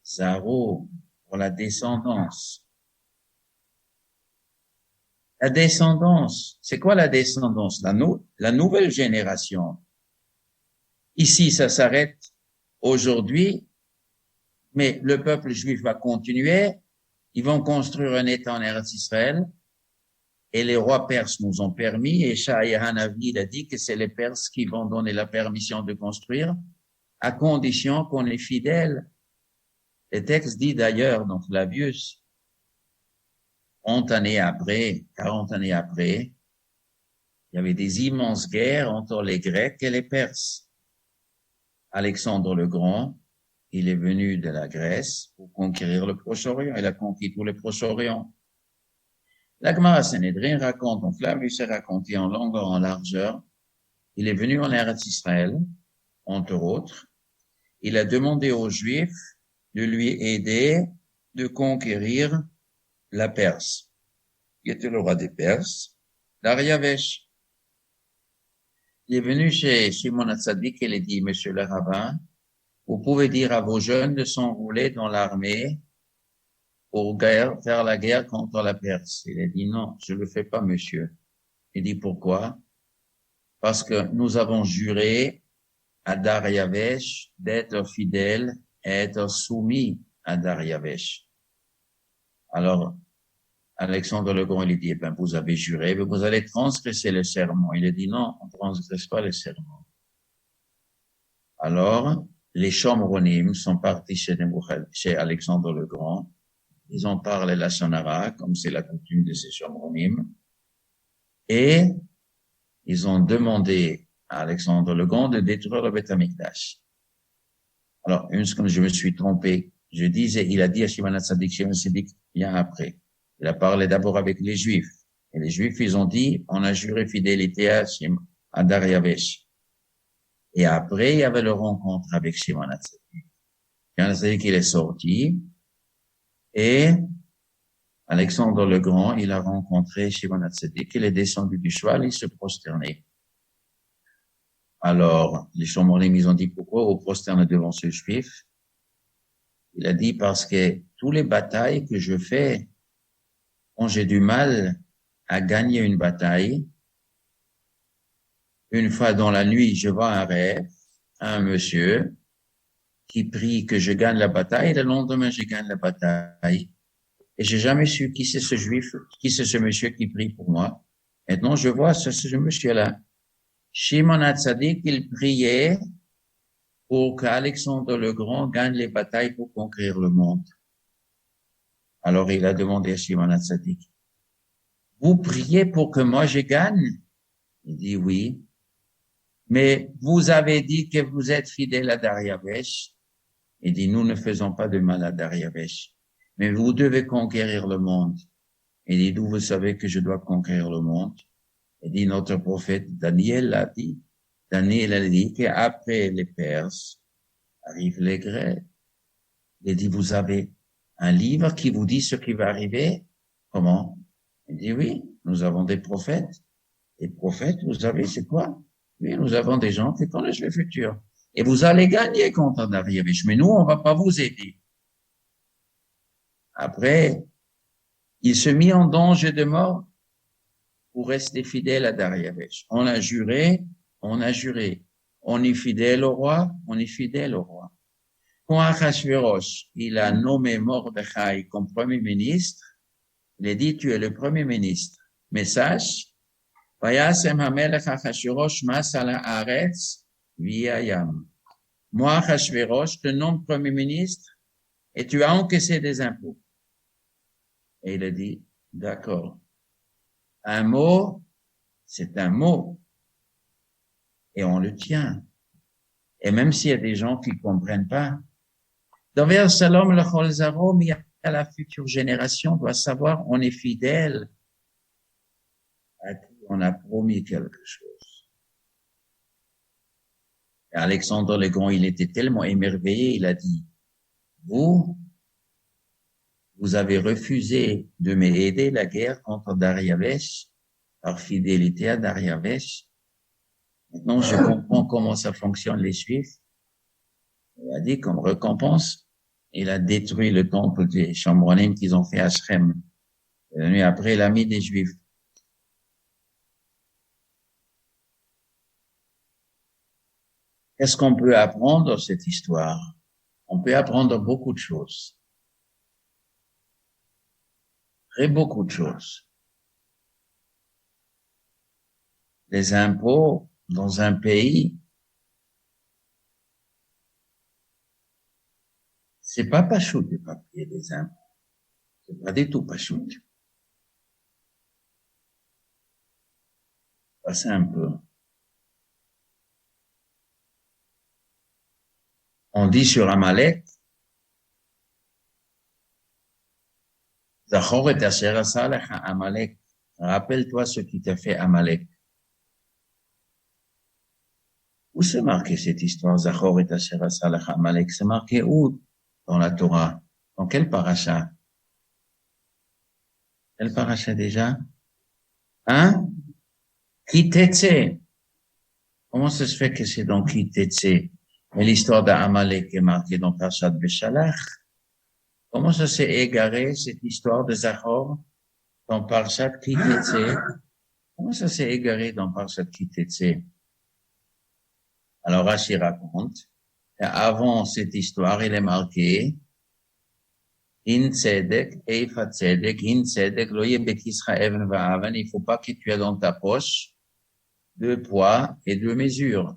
Zaro, pour la descendance. La descendance, c'est quoi la descendance? La nouvelle génération. Ici, ça s'arrête aujourd'hui, mais le peuple juif va continuer. Ils vont construire un État en Eretz Israël. Et les rois perses nous ont permis, et Sha'ir Hanavi a dit que c'est les Perses qui vont donner la permission de construire, à condition qu'on est fidèle. Le texte dit d'ailleurs dans Flavius, 40 années après, il y avait des immenses guerres entre les Grecs et les Perses. Alexandre le Grand, il est venu de la Grèce pour conquérir le Proche-Orient. Il a conquis tout le Proche-Orient. La Gemara Sanhedrin raconte, donc Flavius a raconté en longueur, en largeur. Il est venu en Eretz Israël, entre autres. Il a demandé aux Juifs de lui aider de conquérir la Perse, qui était le roi des Perses, Dariavesh. Il est venu chez Shimon HaTzadik et il a dit, Monsieur le rabbin, vous pouvez dire à vos jeunes de s'enrôler dans l'armée pour faire la guerre contre la Perse. Il a dit, non, je le fais pas, monsieur. Il dit, pourquoi? Parce que nous avons juré à Dariavesh d'être fidèles et être soumis à Dariavesh. Alors, Alexandre le Grand, il dit, eh ben, vous avez juré, mais vous allez transgresser le serment. Il a dit, non, on ne transgresse pas le serment. Alors, les Shomronim sont partis chez Alexandre le Grand. Ils ont parlé la Shonara, comme c'est la coutume de ces Shomronim. Et ils ont demandé à Alexandre le Grand de détruire le Beth Amikdash. Alors, une seconde, je me suis trompé. Je disais, il a dit à Shimon HaTzadik, Shimon HaTzadik bien après. Il a parlé d'abord avec les Juifs. Et les Juifs, ils ont dit, on a juré fidélité à Dariavesh. Et après, il y avait le rencontre avec Shimon HaTzadik. Shimon HaTzadik, il est sorti. Et Alexandre le Grand, il a rencontré Shimon HaTzadik. Il est descendu du cheval, il se prosternait. Alors, les Shomronim, ils ont dit, pourquoi vous prosternez devant ce Juif? Il a dit, parce que tous les batailles que je fais, quand j'ai du mal à gagner une bataille, une fois dans la nuit, je vois un rêve, un monsieur qui prie que je gagne la bataille, et le lendemain, je gagne la bataille. Et j'ai jamais su qui c'est ce juif, qui c'est ce monsieur qui prie pour moi. Maintenant, je vois ce monsieur-là. Shimon HaTzadik, il priait pour qu'Alexandre le Grand gagne les batailles pour conquérir le monde. Alors, il a demandé à Shimon HaTzadik, vous priez pour que moi je gagne? Il dit oui. Mais vous avez dit que vous êtes fidèle à Dariavesh. Il dit, nous ne faisons pas de mal à Dariavesh. Mais vous devez conquérir le monde. Il dit, d'où vous savez que je dois conquérir le monde? Il dit, notre prophète Daniel l'a dit. Daniel a dit qu'après les Perses arrivent les Grecs. Il dit, vous avez un livre qui vous dit ce qui va arriver? Comment? Il dit, oui, nous avons des prophètes. Les prophètes, vous savez, c'est quoi? Oui, nous avons des gens qui connaissent le futur. Et vous allez gagner contre Dariavesh. Mais nous, on va pas vous aider. Après, il se mit en danger de mort pour rester fidèle à Dariavesh. On a juré, on a juré. On est fidèle au roi, on est fidèle au roi. Quand Achashverosh, il a nommé Mordechai comme premier ministre, il a dit, tu es le premier ministre. Mais sache, Vayasem hamelech Achashverosh mas ala haaretz v'yayam. Moi, Achashverosh, te nomme premier ministre et tu as encaissé des impôts. Et il a dit, d'accord. Un mot, c'est un mot. Et on le tient. Et même s'il y a des gens qui ne comprennent pas, Dover Salom Lechol Zaro, mais à la future génération doit savoir, on est fidèle à qui on a promis quelque chose. Et Alexandre le Grand, il était tellement émerveillé, il a dit, vous avez refusé de m'aider la guerre contre Dariavesh par fidélité à Dariavesh. Maintenant, je comprends comment ça fonctionne les Juifs. Il a dit, comme récompense, il a détruit le temple des Shomronim qu'ils ont fait à Shrem. Et après, il a mis des Juifs. Qu'est-ce qu'on peut apprendre de cette histoire? On peut apprendre beaucoup de choses. Très beaucoup de choses. Les impôts dans un pays, c'est pas pachout de pas payer des impôts. C'est pas du tout pachout. pas simple. On dit sur Amalek, Zachor et asher asa lecha Amalek. Rappelle-toi ce qui t'a fait Amalek. Où c'est marqué cette histoire, Zachor et asher asa lecha Amalek? C'est marqué où dans la Torah? Dans quel paracha? Quel paracha déjà? Hein? Ki Tetse. Comment ça se fait que c'est dans Ki Tetse? Mais l'histoire d'Amalek est marquée dans Parashat Beshalach. Comment ça s'est égaré, cette histoire de Zachor, dans Parashat Ki Tetse? Comment ça s'est égaré dans Parashat Ki Tetse? Alors Rashi raconte, avant cette histoire, il est marqué, In tzedek, eifa tzedek, in tzedek, lo yebek Israël va'aven, il faut pas que tu aies dans ta poche 2 poids et 2 mesures.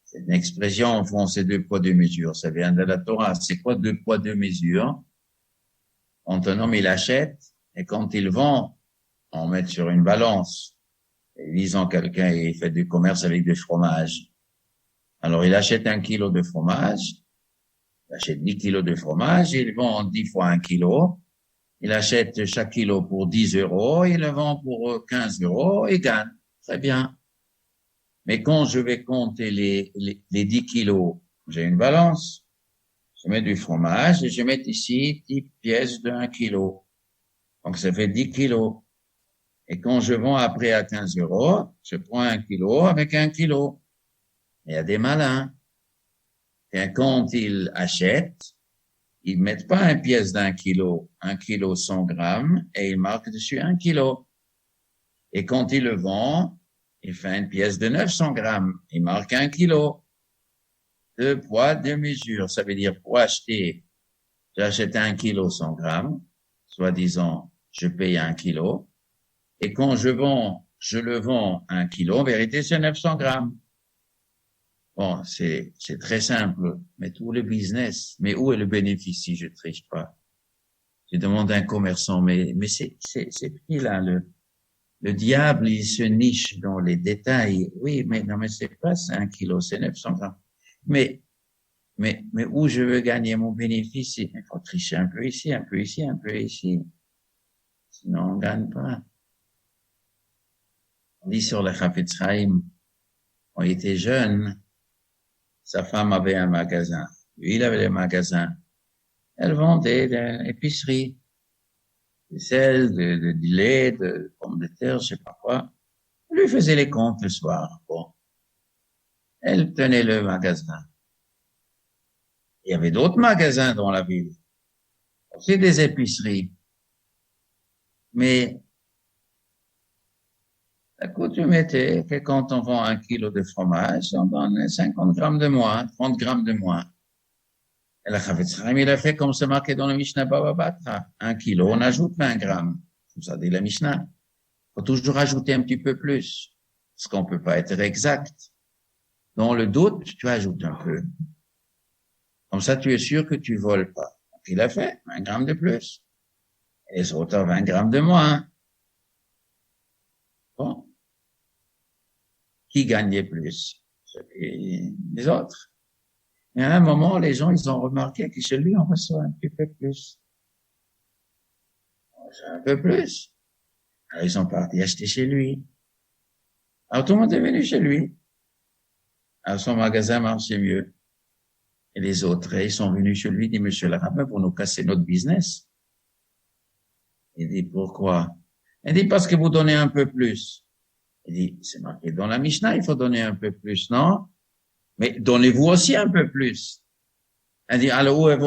C'est une expression en français, 2 poids, 2 mesures. Ça vient de la Torah. C'est quoi 2 poids, 2 mesures? Quand un homme, il achète, et quand il vend, on met sur une balance. Et disons, quelqu'un, il fait du commerce avec du fromage. Alors, il achète 1 kilo de fromage. Il achète 10 kilos de fromage. Il vend 10 fois 1 kilo. Il achète chaque kilo pour 10 euros. Il le vend pour 15 euros. Il gagne. Très bien. Mais quand je vais compter les 10 kilos, j'ai une balance, je mets du fromage et je mets ici 10 pièces de 1 kilo. Donc ça fait 10 kilos. Et quand je vends après à 15 euros, je prends 1 kilo avec 1 kilo. Il y a des malins. Et quand ils achètent, ils mettent pas une pièce d'1 kilo, 1 kilo 100 grammes, et ils marquent dessus 1 kilo. Et quand ils le vendent, il fait une pièce de 900 grammes. Il marque 1 kilo. 2 poids, 2 mesures. Ça veut dire, pour acheter, j'achète 1 kilo 100 grammes. Soi-disant, je paye 1 kilo. Et quand je le vends 1 kilo. En vérité, c'est 900 grammes. Bon, c'est très simple. Mais tout le business. Mais où est le bénéfice si je triche pas? Je demande à un commerçant, mais c'est petit là, le diable, il se niche dans les détails. Oui, mais non, mais c'est pas 1 kilo, c'est 900 grammes. Mais où je veux gagner mon bénéfice? Il faut tricher un peu ici, un peu ici, un peu ici. Sinon, on gagne pas. On dit sur le Chafetz Chaim, on était jeune, sa femme avait un magasin. Lui, il avait le magasin. Elle vendait de l'épicerie. De sel, de lait, de pommes de terre, je sais pas quoi. Elle lui faisait les comptes le soir. Bon. Elle tenait le magasin. Il y avait d'autres magasins dans la ville. C'est des épiceries. Mais la coutume était que quand on vend 1 kilo de fromage, on donne 50 grammes de moins, 30 grammes de moins. Et la Chafetz Chaim, il a fait comme c'est marqué dans le Mishnah Baba Batra. 1 kilo, on ajoute 20 grammes. Comme ça dit la Mishnah. Faut toujours ajouter un petit peu plus. Parce qu'on peut pas être exact. Dans le doute, tu ajoutes un peu. Comme ça, tu es sûr que tu voles pas. Donc, il a fait 20 grammes de plus. Et les autres, 20 grammes de moins. Bon. Qui gagnait plus? Les autres. Et à un moment, les gens, ils ont remarqué que chez lui, on reçoit un petit peu plus. On reçoit un peu plus. Alors, ils sont partis acheter chez lui. Alors, tout le monde est venu chez lui. Alors, son magasin marchait mieux. Et les autres, ils sont venus chez lui, dit, Monsieur le rabbin, pour nous casser notre business. Il dit, pourquoi? Il dit, parce que vous donnez un peu plus. Il dit, c'est marqué dans la Mishnah, il faut donner un peu plus, non? Mais donnez-vous aussi un peu plus. Il dit, alors où est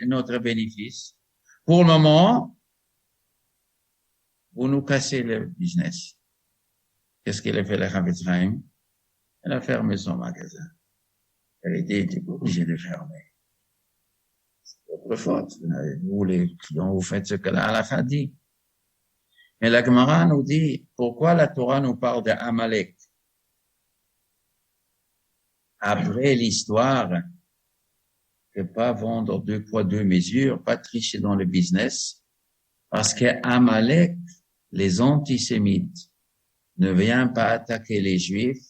notre bénéfice? Pour le moment, vous nous cassez le business. Qu'est-ce qu'il a fait la Chafetz Chaim? Elle a fermé son magasin. Elle était obligée de fermer. C'est votre faute. Vous, les clients, vous faites ce que la halakha dit. Mais la Gemara nous dit, pourquoi la Torah nous parle d'Amalek? Après l'histoire, que pas vendre 2 poids, 2 mesures, pas tricher dans le business, parce que Amalek, les antisémites, ne vient pas attaquer les Juifs,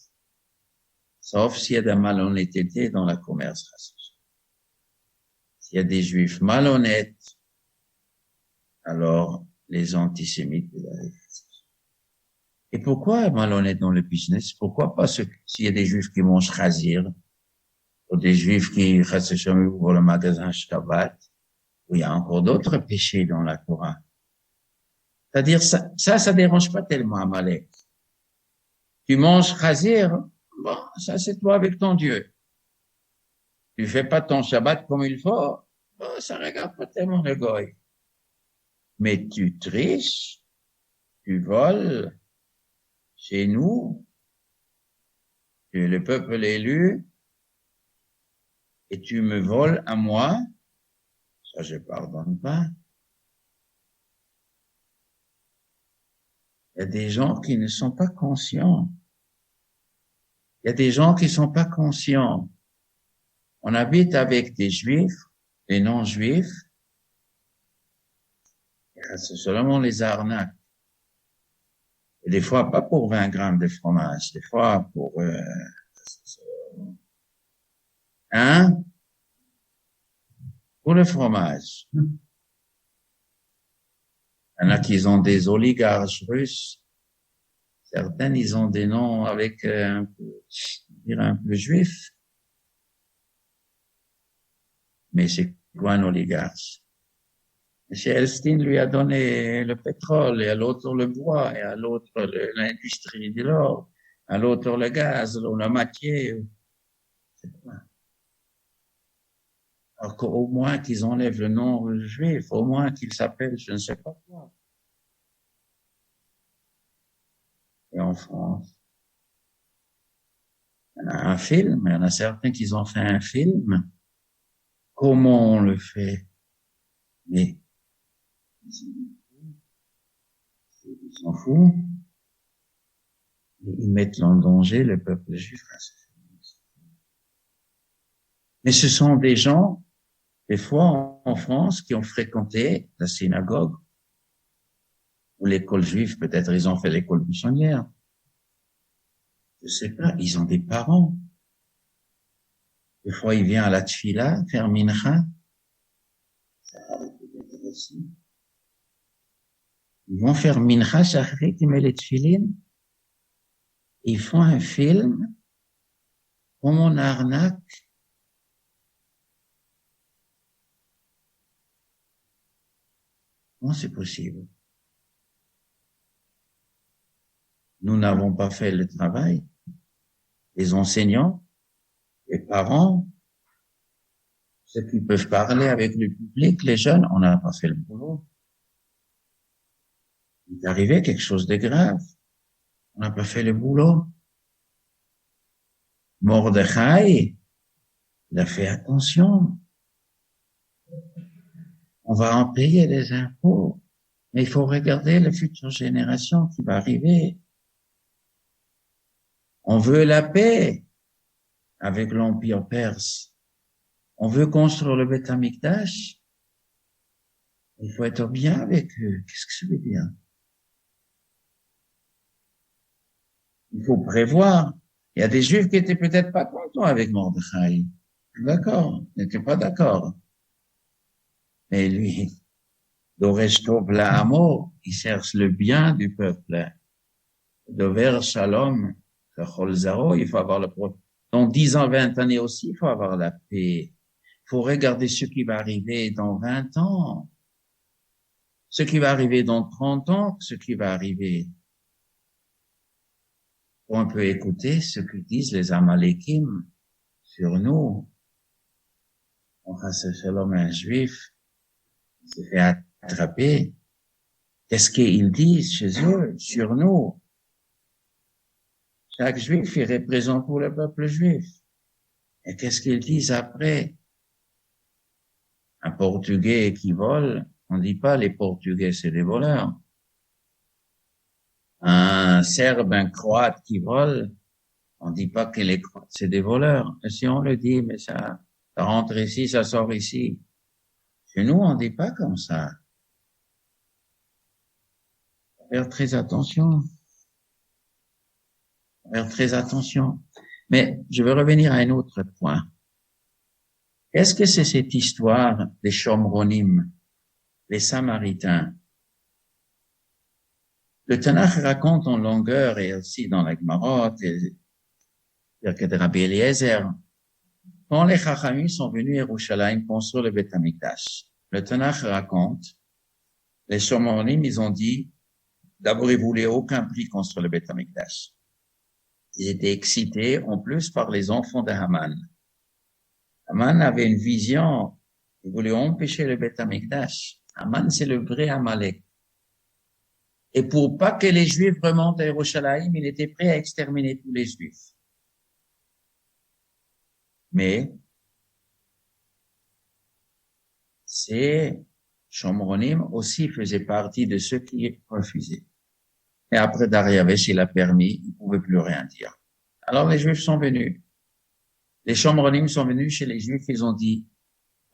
sauf s'il y a de la malhonnêteté dans la conversation. S'il y a des Juifs malhonnêtes, alors les antisémites peuvent arriver. Et pourquoi malhonnêtes dans le business? Pourquoi pas s'il y a des Juifs qui mangent chazir, ou des Juifs qui ouvrent le magasin Shabbat, où il y a encore d'autres péchés dans la Torah. C'est-à-dire, ça dérange pas tellement Amalek. Tu manges chazir, bon, ça c'est toi avec ton Dieu. Tu fais pas ton Shabbat comme il faut, bon, ça regarde pas tellement le goy. Mais tu triches, tu voles, chez nous, tu es le peuple élu, et tu me voles à moi, ça je pardonne pas. Il y a des gens qui ne sont pas conscients. Il y a des gens qui sont pas conscients. On habite avec des juifs, des non-juifs, c'est seulement les arnaques. Et des fois, pas pour 20 grammes de fromage, des fois pour, pour le fromage. Il y en a qui ont des oligarches russes. Certains, ils ont des noms avec un peu juif. Mais c'est quoi un oligarche? M. Elstein lui a donné le pétrole, et à l'autre le bois, et à l'autre l'industrie de l'or, à l'autre le gaz, la matière. C'est quoi? Alors qu'au moins qu'ils enlèvent le nom juif, au moins qu'ils s'appellent je ne sais pas quoi. Et en France, il y en a un film, il y en a certains qui ont fait un film. Comment on le fait? Mais ils s'en foutent. Ils mettent en danger le peuple juif. Mais ce sont des gens, des fois en France, qui ont fréquenté la synagogue ou l'école juive. Peut-être ils ont fait l'école buissonnière. Je sais pas, ils ont des parents. Des fois, il vient à la tfila, faire mincha. Ils vont faire mincha, shachrit, ils mettent les tfilines. Ils font un film, comme on arnaque. Comment c'est possible? Nous n'avons pas fait le travail. Les enseignants, les parents, ceux qui peuvent parler avec le public, les jeunes, on n'a pas fait le boulot. Il est arrivé quelque chose de grave. On n'a pas fait le boulot. Mordechai, il a fait attention. On va en payer les impôts. Mais il faut regarder la future génération qui va arriver. On veut la paix avec l'Empire perse. On veut construire le Beth Amikdash. Il faut être bien avec eux. Qu'est-ce que ça veut dire? Il faut prévoir. Il y a des Juifs qui étaient peut-être pas contents avec Mordechai. D'accord, ils n'étaient pas d'accord. Mais lui, Doresh Tov La'amo, il cherche le bien du peuple. Dover Shalom, Chol Zaro, il faut avoir le problème. Dans 10 ans, 20 années aussi, il faut avoir la paix. Il faut regarder ce qui va arriver dans 20 ans. Ce qui va arriver dans 30 ans, ce qui va arriver. On peut écouter ce que disent les Amalekim sur nous. On fasse shalom à un juif, il se fait attraper. Qu'est-ce qu'ils disent chez eux, sur nous? Chaque juif, il représente pour le peuple juif. Et qu'est-ce qu'ils disent après? Un Portugais qui vole, on dit pas les Portugais, c'est des voleurs. Un Serbe, un Croate qui vole, on dit pas que les Croates, c'est des voleurs. Et si on le dit, mais ça rentre ici, ça sort ici. Chez nous, on dit pas comme ça. Faut faire très attention. Faire très attention. Mais je veux revenir à un autre point. Qu'est-ce que c'est cette histoire des Shomronim, les Samaritains? Le Tanakh raconte en longueur et aussi dans la Gemara, que de Rabbi Eliezer, quand les Chachamim sont venus à Yerushalayim construire le Beth Amikdash, le Tanakh raconte, les Shomronim, ils ont dit, d'abord, ils voulaient aucun prix construire le Beth Amikdash. Ils étaient excités, en plus, par les enfants de Haman. Haman avait une vision, il voulait empêcher le Beth Amikdash. Haman, c'est le vrai Amalek. Et pour pas que les Juifs remontent à Yerushalayim, il était prêt à exterminer tous les Juifs. Mais, ces Shomronim aussi faisaient partie de ceux qui refusaient. Et après Dariavesh, il a permis, il ne pouvait plus rien dire. Alors les Juifs sont venus. Les Shomronim sont venus chez les Juifs, ils ont dit,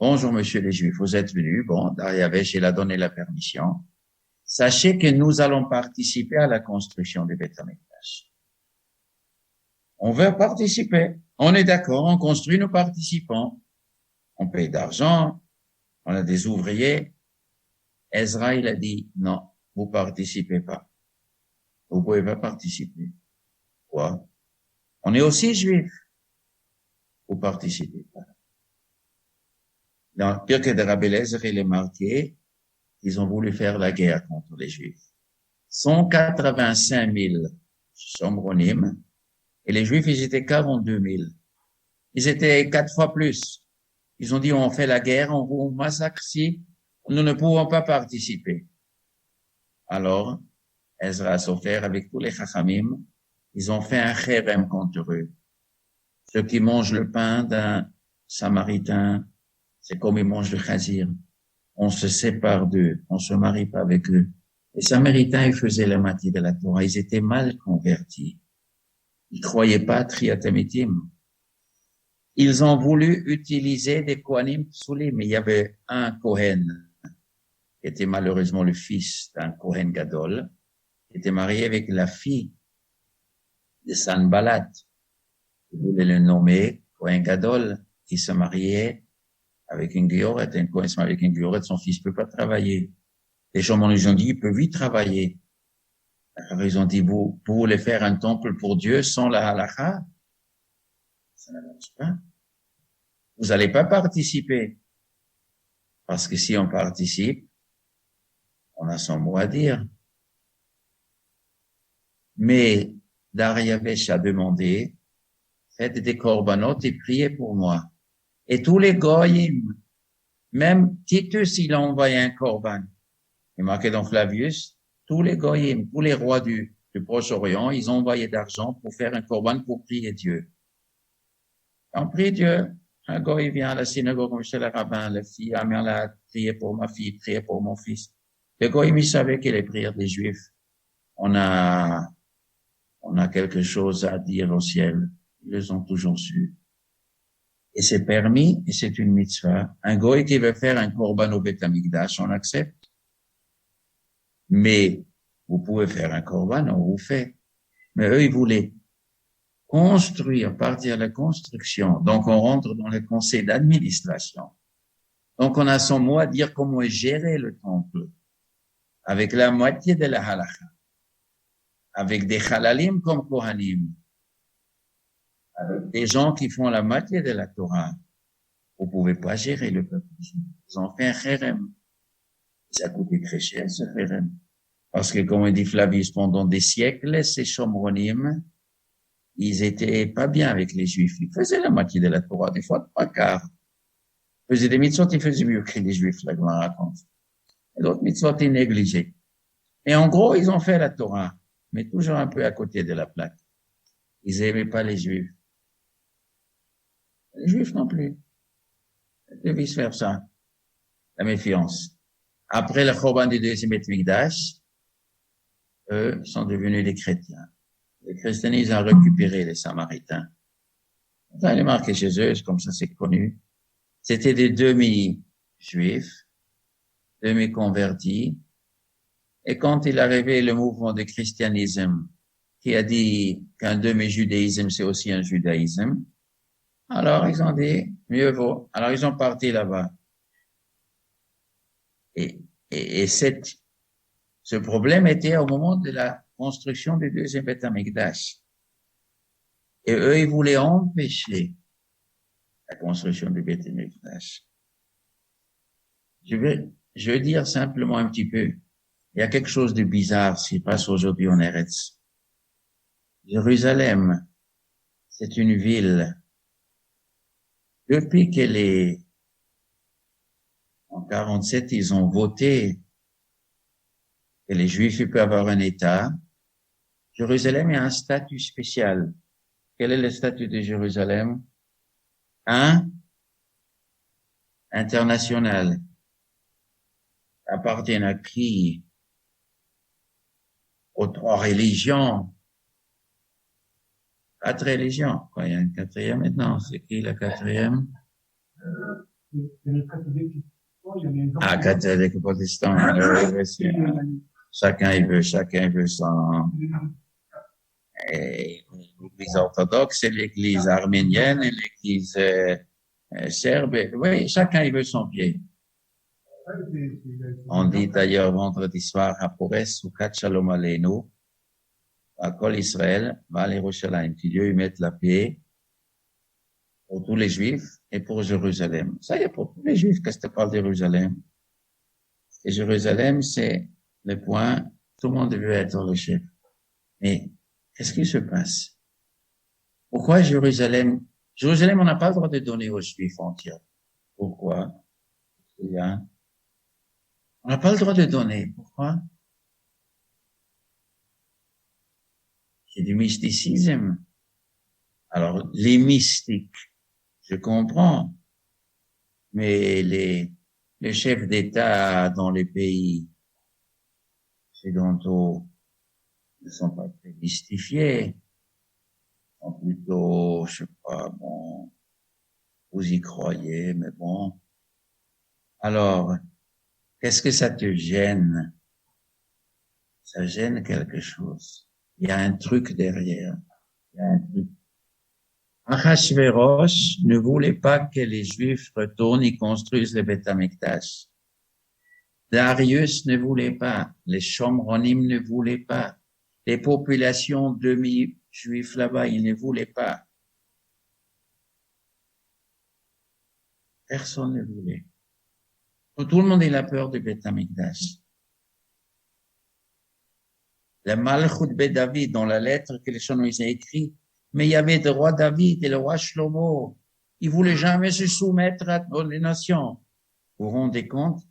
bonjour monsieur les Juifs, vous êtes venus, bon, Dariavesh, il a donné la permission. Sachez que nous allons participer à la construction du Beth Amikdash. On veut participer. On est d'accord, on construit, nous participons. On paye d'argent, on a des ouvriers. Ezra, il a dit, non, vous participez pas. Vous pouvez pas participer. Quoi? On est aussi juifs. Vous participez pas. Dans Pirkei de Rabbi Eliezer, il est marqué, ils ont voulu faire la guerre contre les Juifs. 185 000 Shomronim, et les Juifs, ils étaient 42 000. Ils étaient 4 fois plus. Ils ont dit, on fait la guerre, on vous massacre si nous ne pouvons pas participer. Alors, Ezra Sofer, avec tous les Chachamim, ils ont fait un chérem contre eux. Ceux qui mangent le pain d'un Samaritain, c'est comme ils mangent le chazir. On se sépare d'eux, on se marie pas avec eux. Les Samaritains, ils faisaient la moitié de la Torah, ils étaient mal convertis. Ils croyaient pas à Triatamitim. Ils ont voulu utiliser des Kohanim Psulim, mais il y avait un Kohen, qui était malheureusement le fils d'un Kohen Gadol, qui était marié avec la fille de Sanballat. Ils voulaient le nommer Kohen Gadol, qui se mariait avec une guillorette, un Kohen se marie avec une guillorette, son fils peut pas travailler. Les gens nous ont dit, il peut vite travailler. Alors ils ont dit, vous voulez faire un temple pour Dieu sans la halakha? Ça ne marche pas. Vous n'allez pas participer. Parce que si on participe, on a son mot à dire. Mais Dariavesh a demandé, faites des corbanotes et priez pour moi. Et tous les goyim, même Titus, il a envoyé un corban. Il est marqué dans Flavius, tous les goyim, tous les rois du Proche-Orient, ils ont envoyé d'argent pour faire un corban pour prier Dieu. On prie Dieu. Un goy vient à la synagogue chez le rabbin, la fille, Amerla, priez pour ma fille, priez pour mon fils. Le goy, il savait que les prières des Juifs, on a quelque chose à dire au ciel. Ils les ont toujours su. Et c'est permis, et c'est une mitzvah. Un goy qui veut faire un korban au Beth Amikdash, on accepte. Mais vous pouvez faire un korban, on vous fait. Mais eux, ils voulaient construire, partir de la construction. Donc, on rentre dans le conseil d'administration. Donc, on a son mot à dire comment gérer le temple. Avec la moitié de la halakha. Avec des halalim comme kohanim. Avec des gens qui font la moitié de la Torah. Vous pouvez pas gérer le peuple. Ils ont fait un chérem. Ça a coûté très cher, ce chérem. Parce que, comme dit Flavius, pendant des siècles, ces Shomronim, ils étaient pas bien avec les Juifs. Ils faisaient la moitié de la Torah, des fois trois quarts. Ils faisaient des mitzvot, ils faisaient mieux que les Juifs, la Gemara raconte. Et d'autres mitzvot, ils négligeaient. Et en gros, ils ont fait la Torah, mais toujours un peu à côté de la plaque. Ils aimaient pas les Juifs. Les Juifs non plus. Et vice versa. La méfiance. Après le Choban du deuxième Beth Mikdash, eux sont devenus des chrétiens. Les christianistes ont récupéré les Samaritains. Ça, il est marqué chez eux, comme ça c'est connu. C'était des demi-juifs, demi-convertis. Et quand il arrivait le mouvement de christianisme qui a dit qu'un demi-judaïsme, c'est aussi un judaïsme. Alors, ils ont dit, mieux vaut. Alors, ils ont parti là-bas. Et ce problème était au moment de la construction du deuxième Beth Amikdash. Et eux, ils voulaient empêcher la construction du Beth Amikdash. Je veux dire simplement un petit peu, il y a quelque chose de bizarre qui se passe aujourd'hui en Eretz. Jérusalem, c'est une ville. Depuis qu'elle est, en 47, ils ont voté que les Juifs peuvent avoir un État. Jérusalem a un statut spécial. Quel est le statut de Jérusalem? Un, international. Appartient à qui? Aux trois religions. 4 religions. Quoi, il y a une quatrième maintenant. C'est qui la quatrième? Ah, catholique, protestant. Chacun il veut son. Et l'église orthodoxe, et l'église arménienne, et l'église serbe. Oui, chacun il veut son pied. On dit d'ailleurs vendredi soir à Porès, ou Kat Shalom Aleinu, à Kol Israël, Val Yerushalayim, que Dieu y mette la paix pour tous les Juifs et pour Jérusalem. Ça y est, pour tous les Juifs, qu'est-ce que tu parles de Jérusalem? Et Jérusalem, c'est le point, tout le monde veut être le chef. Mais qu'est-ce qui se passe? Pourquoi Jérusalem, on n'a pas le droit de donner aux Juifs entiers. Pourquoi? On n'a pas le droit de donner. Pourquoi? C'est du mysticisme. Alors, les mystiques, je comprends, mais les chefs d'État dans les pays occidentaux ne sont pas très mystifiés. Ils sont plutôt, je sais pas, bon, vous y croyez, mais bon. Alors, qu'est-ce que ça te gêne? Ça gêne quelque chose. Il y a un truc derrière. Il y a un truc. Achashverosh ne voulait pas que les Juifs retournent et construisent le Beth Amikdash. Darius ne voulait pas. Les Shomronim ne voulaient pas. Les populations demi-juifs là-bas, ils ne voulaient pas. Personne ne voulait. Tout le monde a peur du Beth Amikdash. Le Malchut Be David, dans la lettre que les Shlomo ont écrite, mais il y avait le roi David et le roi Shlomo. Ils voulaient jamais se soumettre aux nations. Vous vous rendez compte?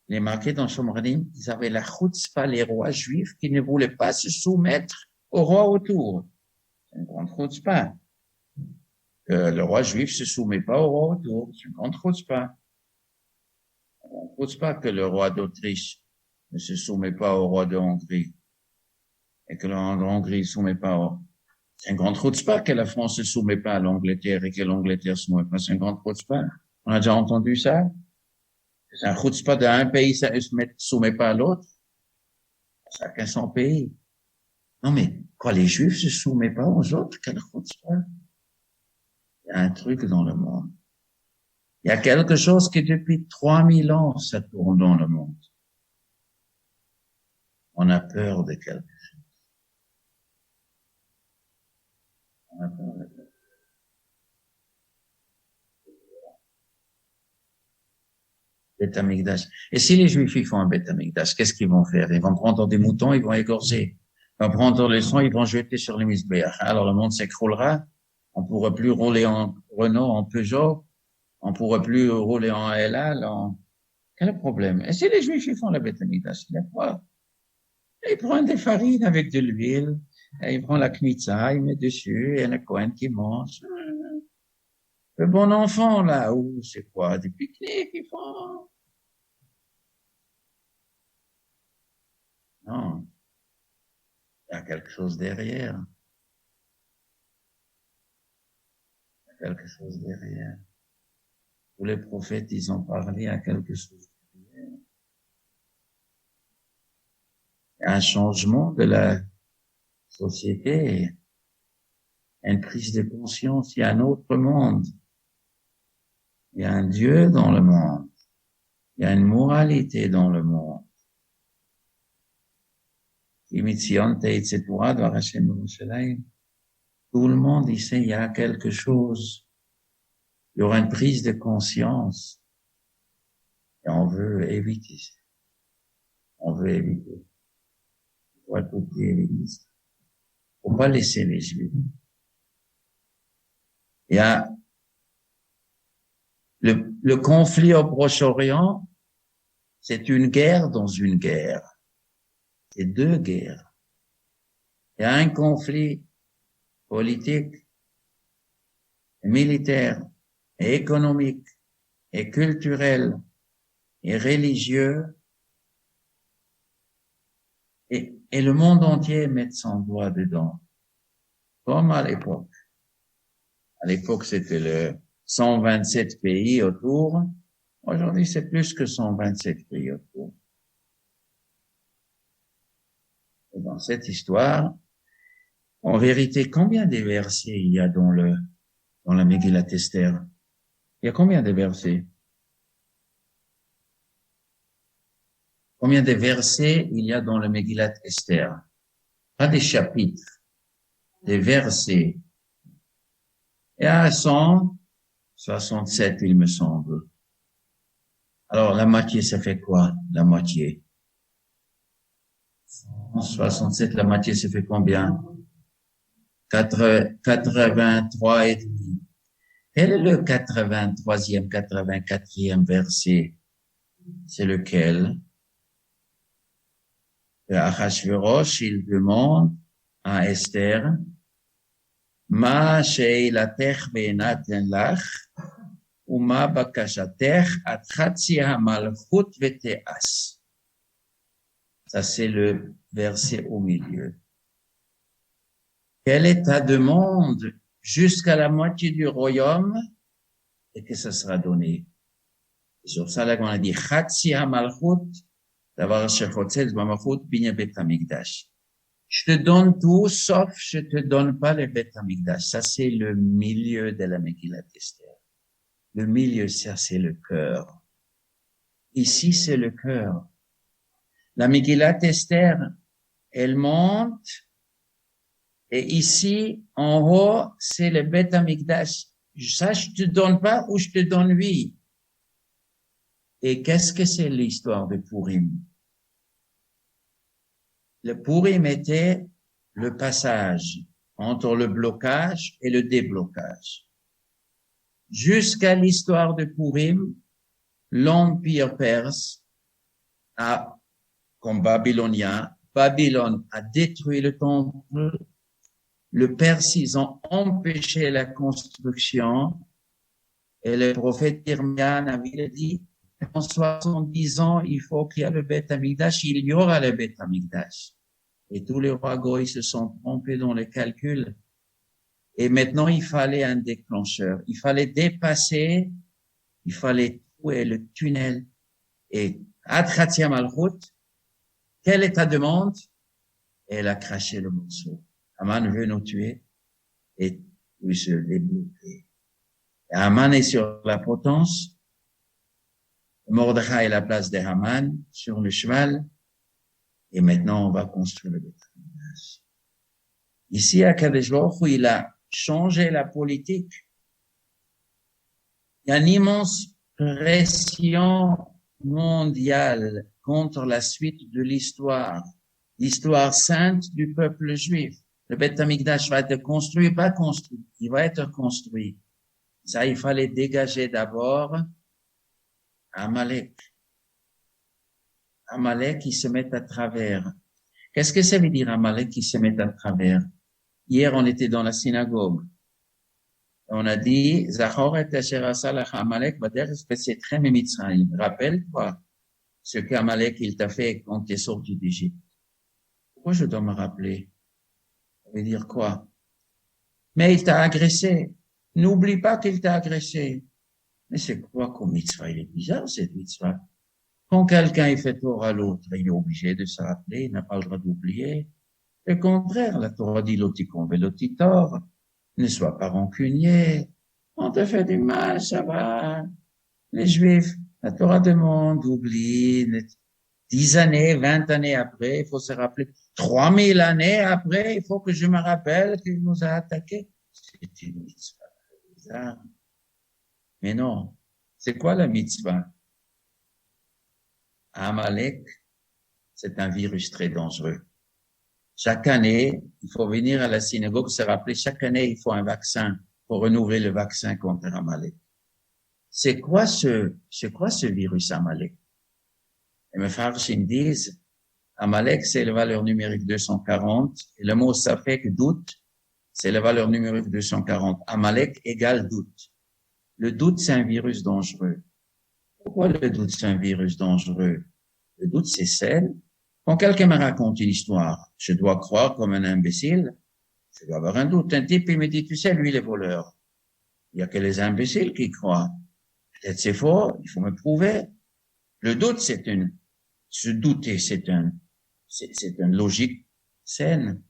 Les marqués dans Shomranim, ils avaient la chutzpah, les rois juifs, qui ne voulaient pas se soumettre aux rois autour. C'est une grande chutzpah. Le roi juif se soumet pas au roi autour. C'est une grande chutzpah. Une grande chutzpah que le roi d'Autriche ne se soumet pas au roi de Hongrie. Et que le roi de Hongrie ne se soumet pas au... C'est une grande chutzpah que la France ne se soumet pas à l'Angleterre et que l'Angleterre se soumet pas. C'est une grande chutzpah. On a déjà entendu ça? C'est un chutzpah d'un pays, ça ne se soumet pas à l'autre. Chacun son pays. Non, mais quoi, les Juifs se soumettent pas aux autres? Quelle chutzpah? Il y a un truc dans le monde. Il y a quelque chose qui depuis 3000 ans, ça tourne dans le monde. On a peur de quelque chose. On a peur de quelque chose. Beth Amikdash. Et si les Juifs ils font un Beth Amikdash, qu'est-ce qu'ils vont faire? Ils vont prendre des moutons, ils vont égorger. Ils vont prendre les sang, ils vont jeter sur les Mizbeach. Alors le monde s'écroulera. On pourra plus rouler en Renault, en Peugeot. On pourra plus rouler en El Al. Quel est le problème? Et si les Juifs ils font la Beth Amikdash, il y a quoi? Ils prennent des farines avec de l'huile. Ils prennent la knitza, ils mettent dessus, et le Cohen qui mange. Le bon enfant, là, ou c'est quoi? Des pique-niques, ils font. Non. Il y a quelque chose derrière. Il y a quelque chose derrière. Tous les prophètes, ils ont parlé à quelque chose derrière. Il y a un changement de la société, une prise de conscience, il y a un autre monde. Il y a un Dieu dans le monde. Il y a une moralité dans le monde. Tout le monde ici, il y a quelque chose. Il y aura une prise de conscience. Et on veut éviter ça. On veut éviter. Il faut écouter l'Église. Faut pas laisser les Juifs. Il y a le conflit au Proche-Orient, c'est une guerre dans une guerre. C'est deux guerres. Il y a un conflit politique, et militaire, et économique, et culturel, et religieux, et le monde entier met son doigt dedans, comme à l'époque. À l'époque, c'était le 127 pays autour. Aujourd'hui, c'est plus que 127 pays autour. Et dans cette histoire, en vérité, combien de versets il y a dans la Megillat Esther? Il y a combien de versets? Combien de versets il y a dans le Megillat Esther? Pas des chapitres, des versets. Et à 167, il me semble. Alors, la moitié, ça fait quoi? La moitié. 167, la moitié, ça fait combien? 83 et demi. Quel est le 83e, 84e verset? C'est lequel? Achashverosh, il demande à Esther, Ma sheilatech be'enaten lach, uma bakashatech at chatzi hamalchut vete'as. Ça, c'est le verset au milieu. Quelle est ta demande jusqu'à la moitié du royaume et que ça sera donné? Et sur ça, là, on a dit, chatzi hamalchut, d'avoir shechotzel b'malchut binyan bet hamikdash. Je te donne tout, sauf je te donne pas le Bet Hamikdash. Ça, c'est le milieu de la Megillat Esther. Le milieu, ça, c'est le cœur. Ici, c'est le cœur. La Megillat Esther, elle monte, et ici, en haut, c'est le Bet Hamikdash. Ça, je te donne pas ou je te donne oui. Et qu'est-ce que c'est l'histoire de Purim? Le Purim était le passage entre le blocage et le déblocage. Jusqu'à l'histoire de Purim, l'Empire perse comme babylonien, Babylone a détruit le temple, le Perse, ils ont empêché la construction, et le prophète Irmia avait dit, en 70 ans, il faut qu'il y ait le Beth Amikdash, il y aura le Beth Amikdash. Et tous les rois goïs se sont trompés dans les calculs. Et maintenant, il fallait un déclencheur. Il fallait dépasser, il fallait trouver le tunnel. Et Adchatia Malchut, quelle est ta demande? Elle a craché le morceau. Haman veut nous tuer et il se l'est bloqué. Haman est sur la potence. Mordechai est à la place de Haman sur le cheval. Et maintenant, on va construire le Beth Amikdash. Ici, à Kadesh Baruch Hu, il a changé la politique. Il y a une immense pression mondiale contre la suite de l'histoire sainte du peuple juif. Le Beth Amikdash va être construit, pas construit. Il va être construit. Ça, il fallait dégager d'abord Amalek. Amalek qui se met à travers. Qu'est-ce que ça veut dire Amalek qui se met à travers? Hier, on était dans la synagogue. On a dit, Zachor et Asher asa lach Amalek baderech besetrem mitzrayim. Rappelle-toi ce qu'Amalek il t'a fait quand tu es sorti d'Égypte. Pourquoi je dois me rappeler? Ça veut dire quoi? Mais il t'a agressé. N'oublie pas qu'il t'a agressé. Mais c'est quoi comme mitzvah? Il est bizarre, cette mitzvah. Quand quelqu'un fait tort à l'autre, il est obligé de se rappeler, il n'a pas le droit d'oublier. Le contraire, la Torah dit l'otikon velotitor, ne sois pas rancunier, on te fait du mal, ça va. Les Juifs, la Torah demande, oublie, 10 années, 20 années après, il faut se rappeler, 3000 années après, il faut que je me rappelle qu'il nous a attaqués. C'est une mitzvah bizarre. Mais non, c'est quoi la mitzvah? Amalek, c'est un virus très dangereux. Chaque année, il faut venir à la synagogue, se rappeler, chaque année, il faut un vaccin pour renouveler le vaccin contre Amalek. C'est quoi ce virus Amalek? Et mes frères me disent, Amalek, c'est la valeur numérique 240, et le mot safek, doute, c'est la valeur numérique 240. Amalek égale doute. Le doute, c'est un virus dangereux. Pourquoi le doute, c'est un virus dangereux? Le doute, c'est celle, quand quelqu'un me raconte une histoire, je dois croire comme un imbécile, je dois avoir un doute. Un type, il me dit, tu sais, lui, il est voleur. Il y a que les imbéciles qui croient. Peut-être c'est faux, il faut me prouver. Le doute, se douter, c'est une logique saine.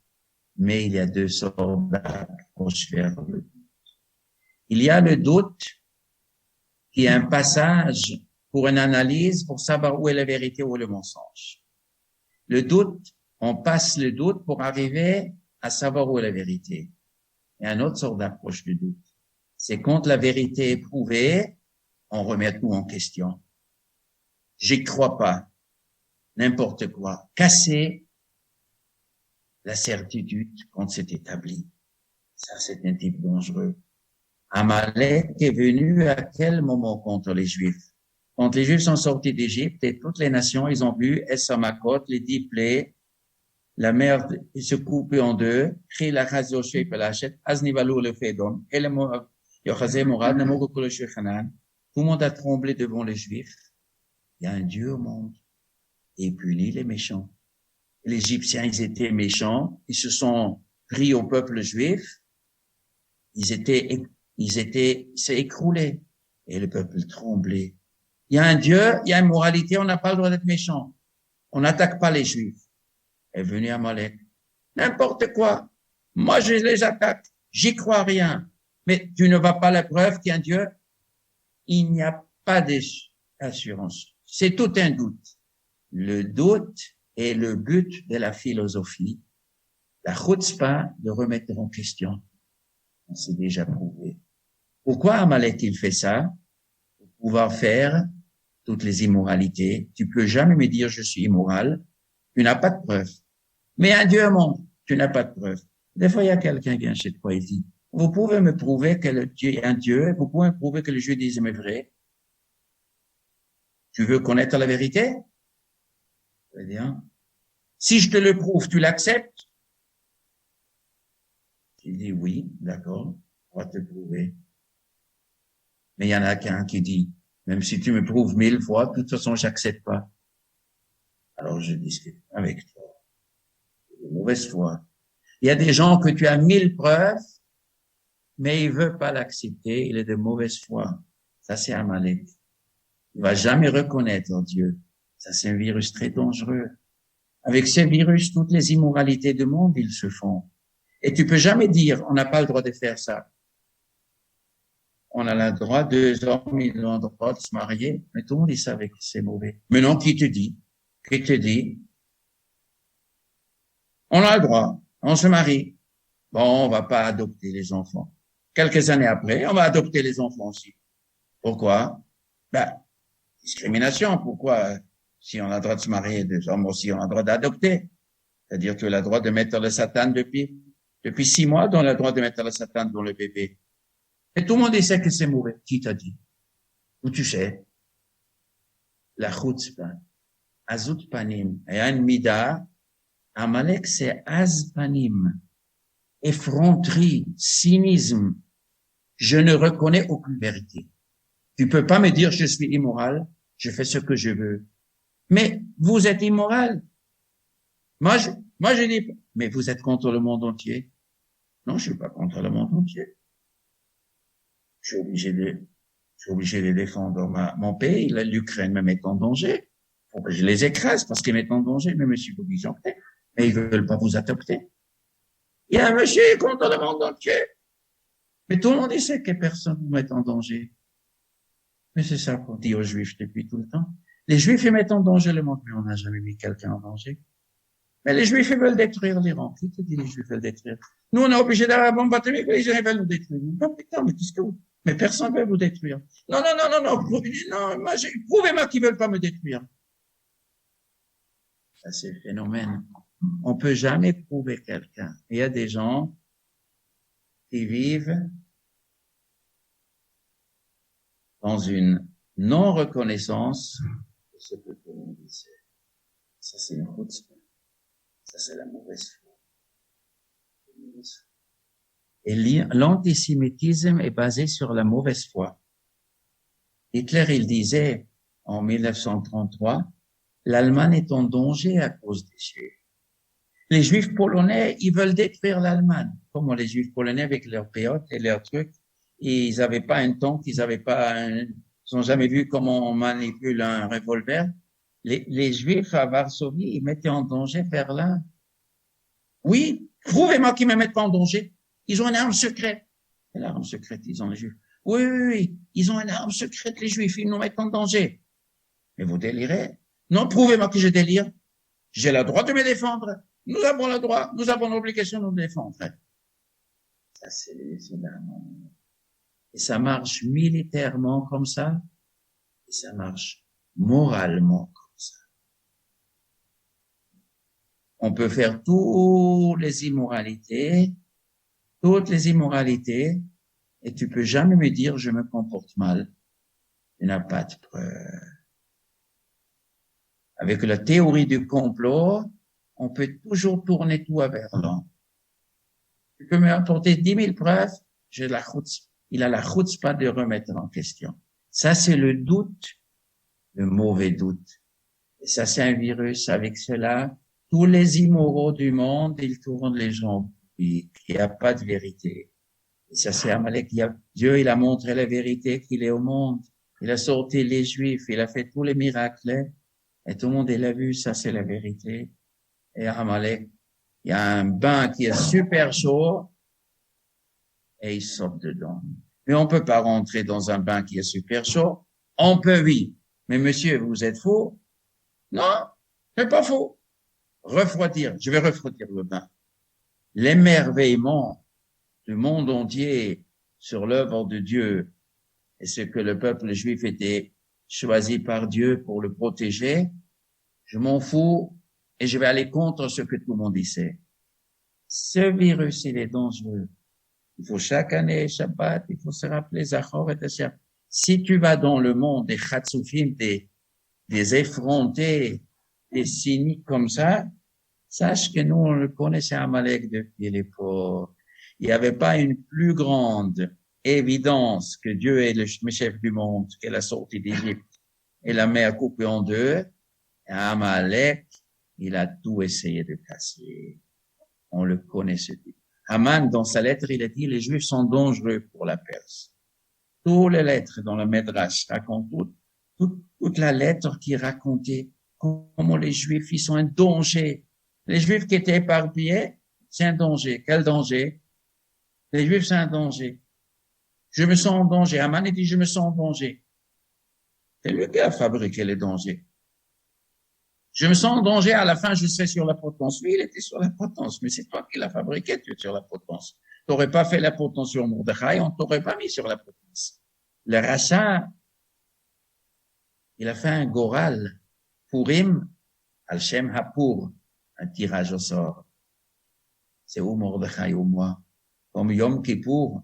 Mais il y a deux sortes d'approches vers le doute. Il y a le doute qui est un passage pour une analyse, pour savoir où est la vérité, où est le mensonge. Le doute, on passe le doute pour arriver à savoir où est la vérité. Il y a une autre sorte d'approche du doute. C'est quand la vérité est prouvée, on remet tout en question. J'y crois pas. N'importe quoi. Casser la certitude quand c'est établi. Ça, c'est un type dangereux. Amalek est venu à quel moment contre les Juifs? Quand les Juifs sont sortis d'Égypte et toutes les nations, ils ont vu Essamakot, les 10 plaies, la mer se couper en deux, crie la Chazoshe Pelachet, Aznivalou le Fédon, et le Yochazé Morad, tout le monde a tremblé devant les Juifs. Il y a un Dieu au monde. Et il punit les méchants. Les Égyptiens, ils étaient méchants. Ils se sont pris au peuple juif. C'est écroulé. Et le peuple tremblait. Il y a un Dieu, il y a une moralité, on n'a pas le droit d'être méchant. On n'attaque pas les Juifs. Est venu Amalek. N'importe quoi. Moi, je les attaque. J'y crois rien. Mais tu ne vas pas la preuve qu'il y a un Dieu. Il n'y a pas d'assurance. C'est tout un doute. Le doute est le but de la philosophie. La chutzpah de remettre en question. On s'est déjà prouvé. Pourquoi Amalek il fait ça? Pour pouvoir faire toutes les immoralités. Tu peux jamais me dire je suis immoral. Tu n'as pas de preuve. Mais un Dieu montre, tu n'as pas de preuve. Des fois, il y a quelqu'un qui vient chez toi et dit, vous pouvez me prouver que le Dieu est un Dieu, vous pouvez me prouver que le judaïsme est vrai. Tu veux connaître la vérité? Je veux dire, si je te le prouve, tu l'acceptes? Tu dis oui, d'accord, on va te prouver. Mais il y en a qu'un qui dit, même si tu me prouves 1000 fois, de toute façon, j'accepte pas. Alors je discute avec toi. De mauvaise foi. Il y a des gens que tu as 1000 preuves, mais il veut pas l'accepter, il est de mauvaise foi. Ça, c'est Amalek. Il va jamais reconnaître Dieu. Ça, c'est un virus très dangereux. Avec ce virus, toutes les immoralités du monde, ils se font. Et tu peux jamais dire, on n'a pas le droit de faire ça. On a le droit, 2 hommes, ils ont le droit de se marier, mais tout le monde, il savait que c'est mauvais. Mais non, qui te dit? Qui te dit? On a le droit, on se marie. Bon, on va pas adopter les enfants. Quelques années après, on va adopter les enfants aussi. Pourquoi? Ben, discrimination. Pourquoi? Si on a le droit de se marier, 2 hommes aussi, on a le droit d'adopter. C'est-à-dire que tu as le droit de mettre le satan depuis 6 mois, on a le droit de mettre le satan dans le bébé. Et tout le monde sait que c'est mauvais. Qui t'a dit? Où tu sais? La chutzpah. Azut panim. Et un mida. Amalek, c'est azpanim. Effronterie, cynisme. Je ne reconnais aucune vérité. Tu peux pas me dire je suis immoral, je fais ce que je veux. Mais vous êtes immoral. Moi, je dis, mais vous êtes contre le monde entier. Non, je suis pas contre le monde entier. Je suis obligé de défendre mon pays. L'Ukraine me met en danger. Faut que je les écrase parce qu'ils mettent en danger, mais je suis obligé. Mais ils veulent pas vous adopter. Il y a un monsieur contre le monde entier. Mais tout le monde sait que personne ne met en danger. Mais c'est ça qu'on dit aux Juifs depuis tout le temps. Les Juifs, ils mettent en danger le monde, mais on n'a jamais mis quelqu'un en danger. Mais les Juifs, ils veulent détruire l'Iran. Qui te dit les Juifs veulent détruire? Nous, on est obligés d'avoir la bombe atomique, mais les gens veulent nous détruire. Non, putain, mais qu'est-ce que vous... Mais personne ne veut vous détruire. Non, non, non, non, non. Non, prouvez-moi qu'ils veulent pas me détruire. Ça, c'est le phénomène. On peut jamais prouver quelqu'un. Il y a des gens qui vivent dans une non-reconnaissance de ce que tout le monde sait. Ça, c'est une chutzpah. Ça, c'est la mauvaise foi. Et l'antisémitisme est basé sur la mauvaise foi. Hitler, il disait en 1933, l'Allemagne est en danger à cause des Juifs. Les Juifs polonais, ils veulent détruire l'Allemagne. Comment les Juifs polonais avec leurs péotes et leurs trucs, ils n'avaient pas un tank, ils n'ont jamais vu comment on manipule un revolver. Les Juifs à Varsovie, ils mettaient en danger Berlin. Oui, prouvez-moi qu'ils ne me mettent pas en danger. Ils ont une arme secrète. Quelle arme secrète ils ont, les Juifs? Oui, oui, oui, ils ont une arme secrète, les Juifs, ils nous mettent en danger. Mais vous délirez. Non, prouvez-moi que je délire. J'ai le droit de me défendre. Nous avons le droit, nous avons l'obligation de nous défendre. Ça, c'est et ça marche militairement comme ça, et ça marche moralement comme ça. On peut faire toutes les immoralités, et tu peux jamais me dire je me comporte mal. Tu n'as pas de preuve. Avec la théorie du complot, on peut toujours tourner tout à Berlin. Tu peux me apporter 10 000 preuves, il a la chutzpah de remettre en question. Ça, c'est le doute, le mauvais doute. Et ça, c'est un virus. Avec cela, tous les immoraux du monde, ils tournent les gens. Il n'y a pas de vérité. Et ça, c'est Amalek. Dieu, il a montré la vérité qu'il est au monde. Il a sorti les Juifs. Il a fait tous les miracles. Et tout le monde, il a vu. Ça, c'est la vérité. Et Amalek, il y a un bain qui est super chaud. Et il sort dedans. Mais on peut pas rentrer dans un bain qui est super chaud. On peut, oui. Mais monsieur, vous êtes faux? Non, c'est pas faux. Refroidir. Je vais refroidir le bain. L'émerveillement du monde entier sur l'œuvre de Dieu et ce que le peuple juif était choisi par Dieu pour le protéger, je m'en fous et je vais aller contre ce que tout le monde disait. Ce virus, il est dangereux. Il faut chaque année, Shabbat, il faut se rappeler Zachor et Tasher. Si tu vas dans le monde des Chatsoufim, des effrontés, des cyniques comme ça, sache que nous, on le connaissait Amalek depuis l'époque. Il n'y avait pas une plus grande évidence que Dieu est le chef du monde, qu'est la sortie d'Égypte et la mer coupée en deux. Et Amalek, il a tout essayé de casser. On le connaissait. Haman, dans sa lettre, il a dit, les Juifs sont dangereux pour la Perse. Toutes les lettres dans le Midrash racontent toute la lettre qui racontait comment les Juifs, ils sont un danger. Les Juifs qui étaient éparpillés, c'est un danger. Quel danger? Les Juifs, c'est un danger. Je me sens en danger. Haman, il dit, je me sens en danger. C'est lui qui a fabriqué les dangers. Je me sens en danger, à la fin, je serai sur la potence. Oui, il était sur la potence, mais c'est toi qui l'as fabriqué, tu es sur la potence. Tu n'aurais pas fait la potence sur Mordechai, on t'aurait pas mis sur la potence. Le rachat, il a fait un goral, Purim, Al-Shem Hapur, un tirage au sort. C'est où Mordechai ou moi? Comme Yom Kippour,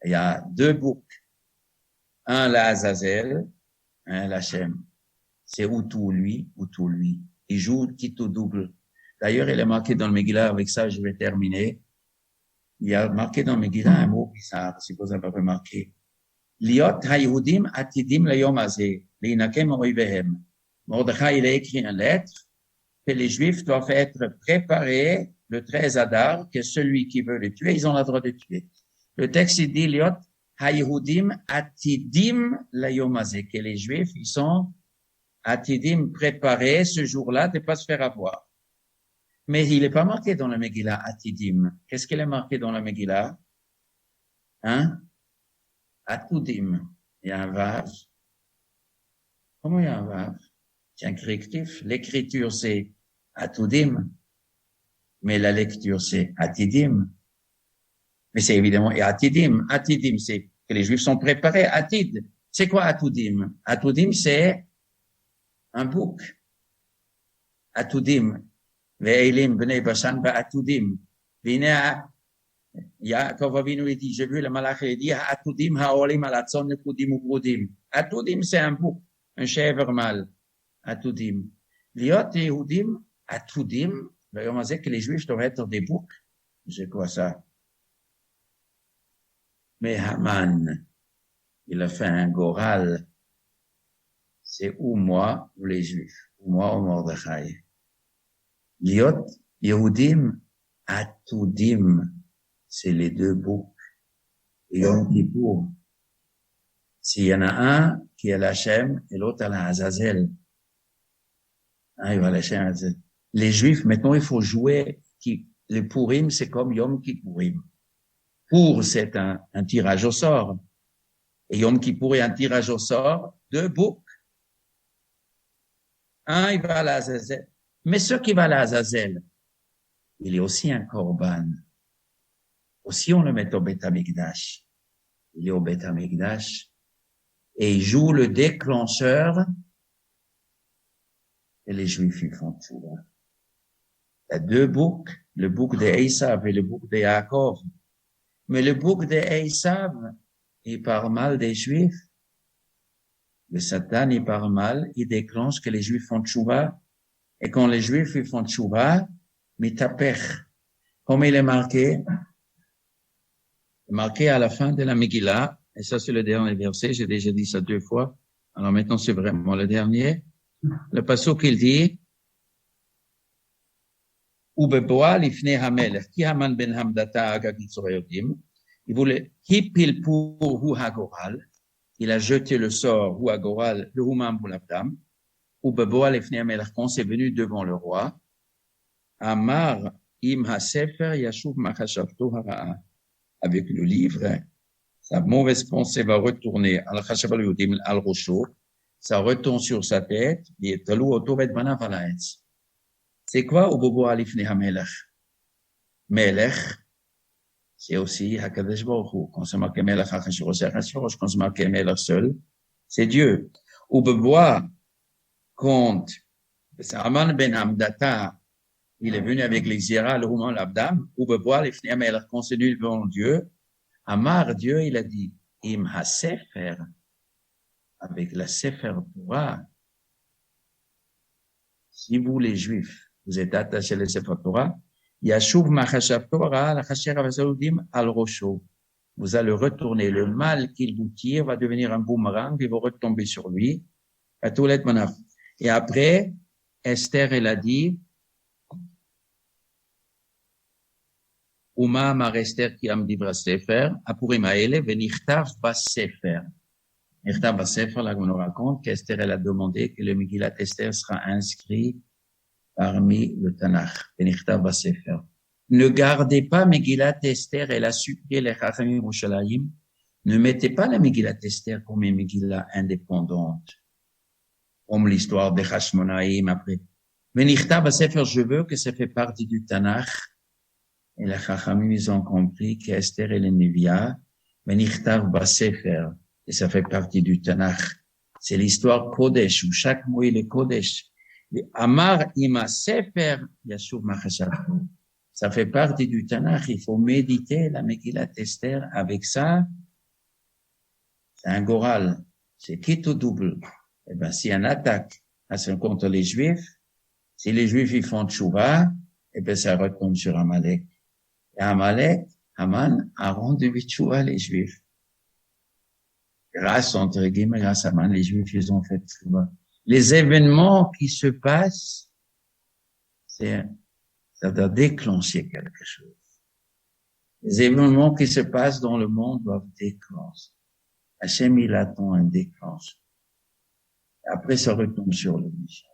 il y a deux boucs. Un la Azazel, un la Shem. C'est ou tout lui. Il joue quitte au double. D'ailleurs, il est marqué dans le Megillah, avec ça, je vais terminer. Il y a marqué dans le Megillah un mot bizarre, si vous avez remarqué. Liot ha-Yehudim atidim layom hazeh, leinakem oivehem. Mordechai, il a écrit une lettre que les Juifs doivent être préparés le 13 Adar, que celui qui veut le tuer, ils ont le droit de tuer. Le texte, il dit, Liot ha-Yehudim atidim layom hazeh, que les Juifs, ils sont Atidim préparés ce jour-là de pas se faire avoir. Mais il n'est pas marqué dans la Megillah Atidim. Qu'est-ce qu'il est marqué dans la Megillah? Hein? Atudim. Il y a un vav. Comment il y a un vav? C'est un correctif. L'écriture, c'est Atudim. Mais la lecture, c'est Atidim. Mais c'est évidemment et Atidim. Atidim, c'est que les Juifs sont préparés. Atid. C'est quoi Atudim? Atudim, c'est un bouc. Atudim. Ve'elim, bnei bashan, ba'atudim. V'ine Yaakov Avinu, il dit, j'ai vu le malach, il dit, Atudim ha'olim alatzon nekudim ubrudim. Atudim, c'est un bouc, un chèvre mâle. Atudim. Liot Yehudim, Atudim, on disait que les Juifs doivent être des boucs. C'est quoi ça? Mais Haman, il a fait un goral. C'est ou moi ou les Juifs, ou moi ou Mordechai. Liot Yehudim, Atudim, c'est les deux boucs. Et Yom Kippour, s'il y en a un qui est l'Hachem et l'autre à la Azazel. Ah, il va l'Hachem. Les Juifs, maintenant, il faut jouer. Le Purim, c'est comme Yom Kippourim. Pour, c'est un tirage au sort. Et Yom Kippour est un tirage au sort de boucs. Un, il va à la Azazel. Mais ce qui va à la Azazel, il est aussi un korban. Aussi, on le met au Beth Amikdash. Il est au Beth Amikdash. Et il joue le déclencheur. Et les Juifs, ils font tout. Il y a deux boucs, le bouc de Esav et le bouc de Yaakov. Mais le bouc de Esav, il parle mal des Juifs. Le Satan, il parle mal, il déclenche que les Juifs font tchouva. Et quand les Juifs ils font tchouva, mitaper. Comme il est marqué à la fin de la Megillah, et ça c'est le dernier verset, j'ai déjà dit ça 2 fois. Alors maintenant c'est vraiment le dernier. Le passage qu'il dit, ובבואה לפני המלך, כי המן בן המדתה אגגית יודעים, il voulait, hipilpur hu hagoral, il a jeté le sort, hu hagoral, le humam bulabdam, ובבואה לפני המלך, quand c'est venu devant le roi, amar im hasefer yashuv machashavto hara'a, avec le livre, sa mauvaise pensée va retourner al chashaval yodim al rosho, ça retourne sur sa tête, et talou otobet banav alaetz. C'est quoi au bobo alifne hamelech? Melech, c'est aussi Hakadosh Baruch Hu. Quand c'est marqué Melech Hachashverosh, c'est Hachashverosh. Quand c'est marqué Melech seul, c'est Dieu. Au bobo, quand Haman ben Hamdata, il est venu avec les Zira, le Rouman, l'Abdam, au bobo alifne hamelech, quand c'est lui devant Dieu, Amar, Dieu, il a dit, Im ha-sefer, avec la Sefer Torah, si vous les Juifs, vous êtes attachés à la Sefer Torah, Yashuv machashav Torah, la chasher avasaludim al rosho. Vous allez retourner. Le mal qu'il vous tire va devenir un boomerang, il va retomber sur lui. À tout l'être manaf. Et après, Esther, elle a dit, Uma amar Esther ki am divra sefer, apurim haele, venichtav basefer. Nichtav basefer, là, on nous raconte qu'Esther, elle a demandé que le Megillat Esther sera inscrit parmi le Tanakh. Venichtav basefer. Ne gardez pas Megillat Esther, elle a supplié les Chachamim Yerushalayim. Ne mettez pas la Megillat Esther comme une Megillah indépendante. Comme l'histoire des Hashmonaïm après. Venichtav basefer, je veux que ça fait partie du Tanakh. Et les Chachamim, ils ont compris qu'Esther, elle est Nevia. Venichtav basefer. Et ça fait partie du Tanakh. C'est l'histoire Kodesh, où chaque mot il est Kodesh. Amar ima sefer yashuv machashav. Ça fait partie du Tanakh. Il faut méditer la Megillat Esther. Avec ça, c'est un goral. C'est quitte ou double. Eh ben, si on attaque contre les Juifs, si les Juifs ils font tchouva, eh ben, ça retombe sur Amalek. Et Amalek, Haman a rendu tchouva les Juifs. Grâce, entre guillemets, grâce à Haman, les Juifs, ils ont fait tchouva. Les événements qui se passent, ça doit déclencher quelque chose. Les événements qui se passent dans le monde doivent déclencher. Hachem, il attend un déclenche. Après, ça retombe sur le méchant.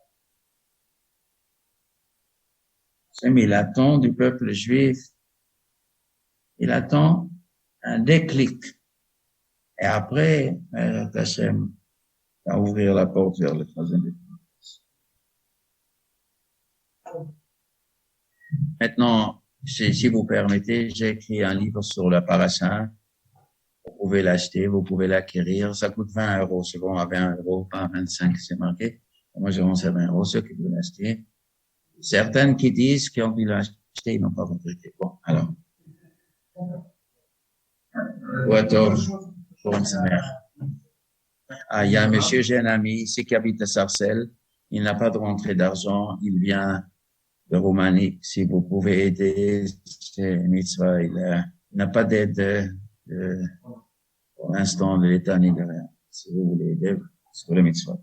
Mais il attend du peuple juif, il attend un déclic. Et après, Hachem va ouvrir la porte vers le troisième étage. Maintenant, si vous permettez, j'ai écrit un livre sur la paracha. Vous pouvez l'acheter, vous pouvez l'acquérir. Ça coûte 20 euros. C'est bon, à 20 euros, pas 25, c'est marqué. Moi, je vends à 20 euros, ceux qui veulent l'acheter. Certaines qui disent qu'ils ont envie de l'acheter, ils n'ont pas regretté. Bon, alors. Ah, il y a un monsieur, j'ai un ami ici qui habite à Sarcelles. Il n'a pas de rentrée d'argent. Il vient de Roumanie. Si vous pouvez aider, c'est mitzvah. Il n'a pas d'aide pour l'instant de l'État ni de rien. Si vous voulez aider, c'est pour le mitzvah.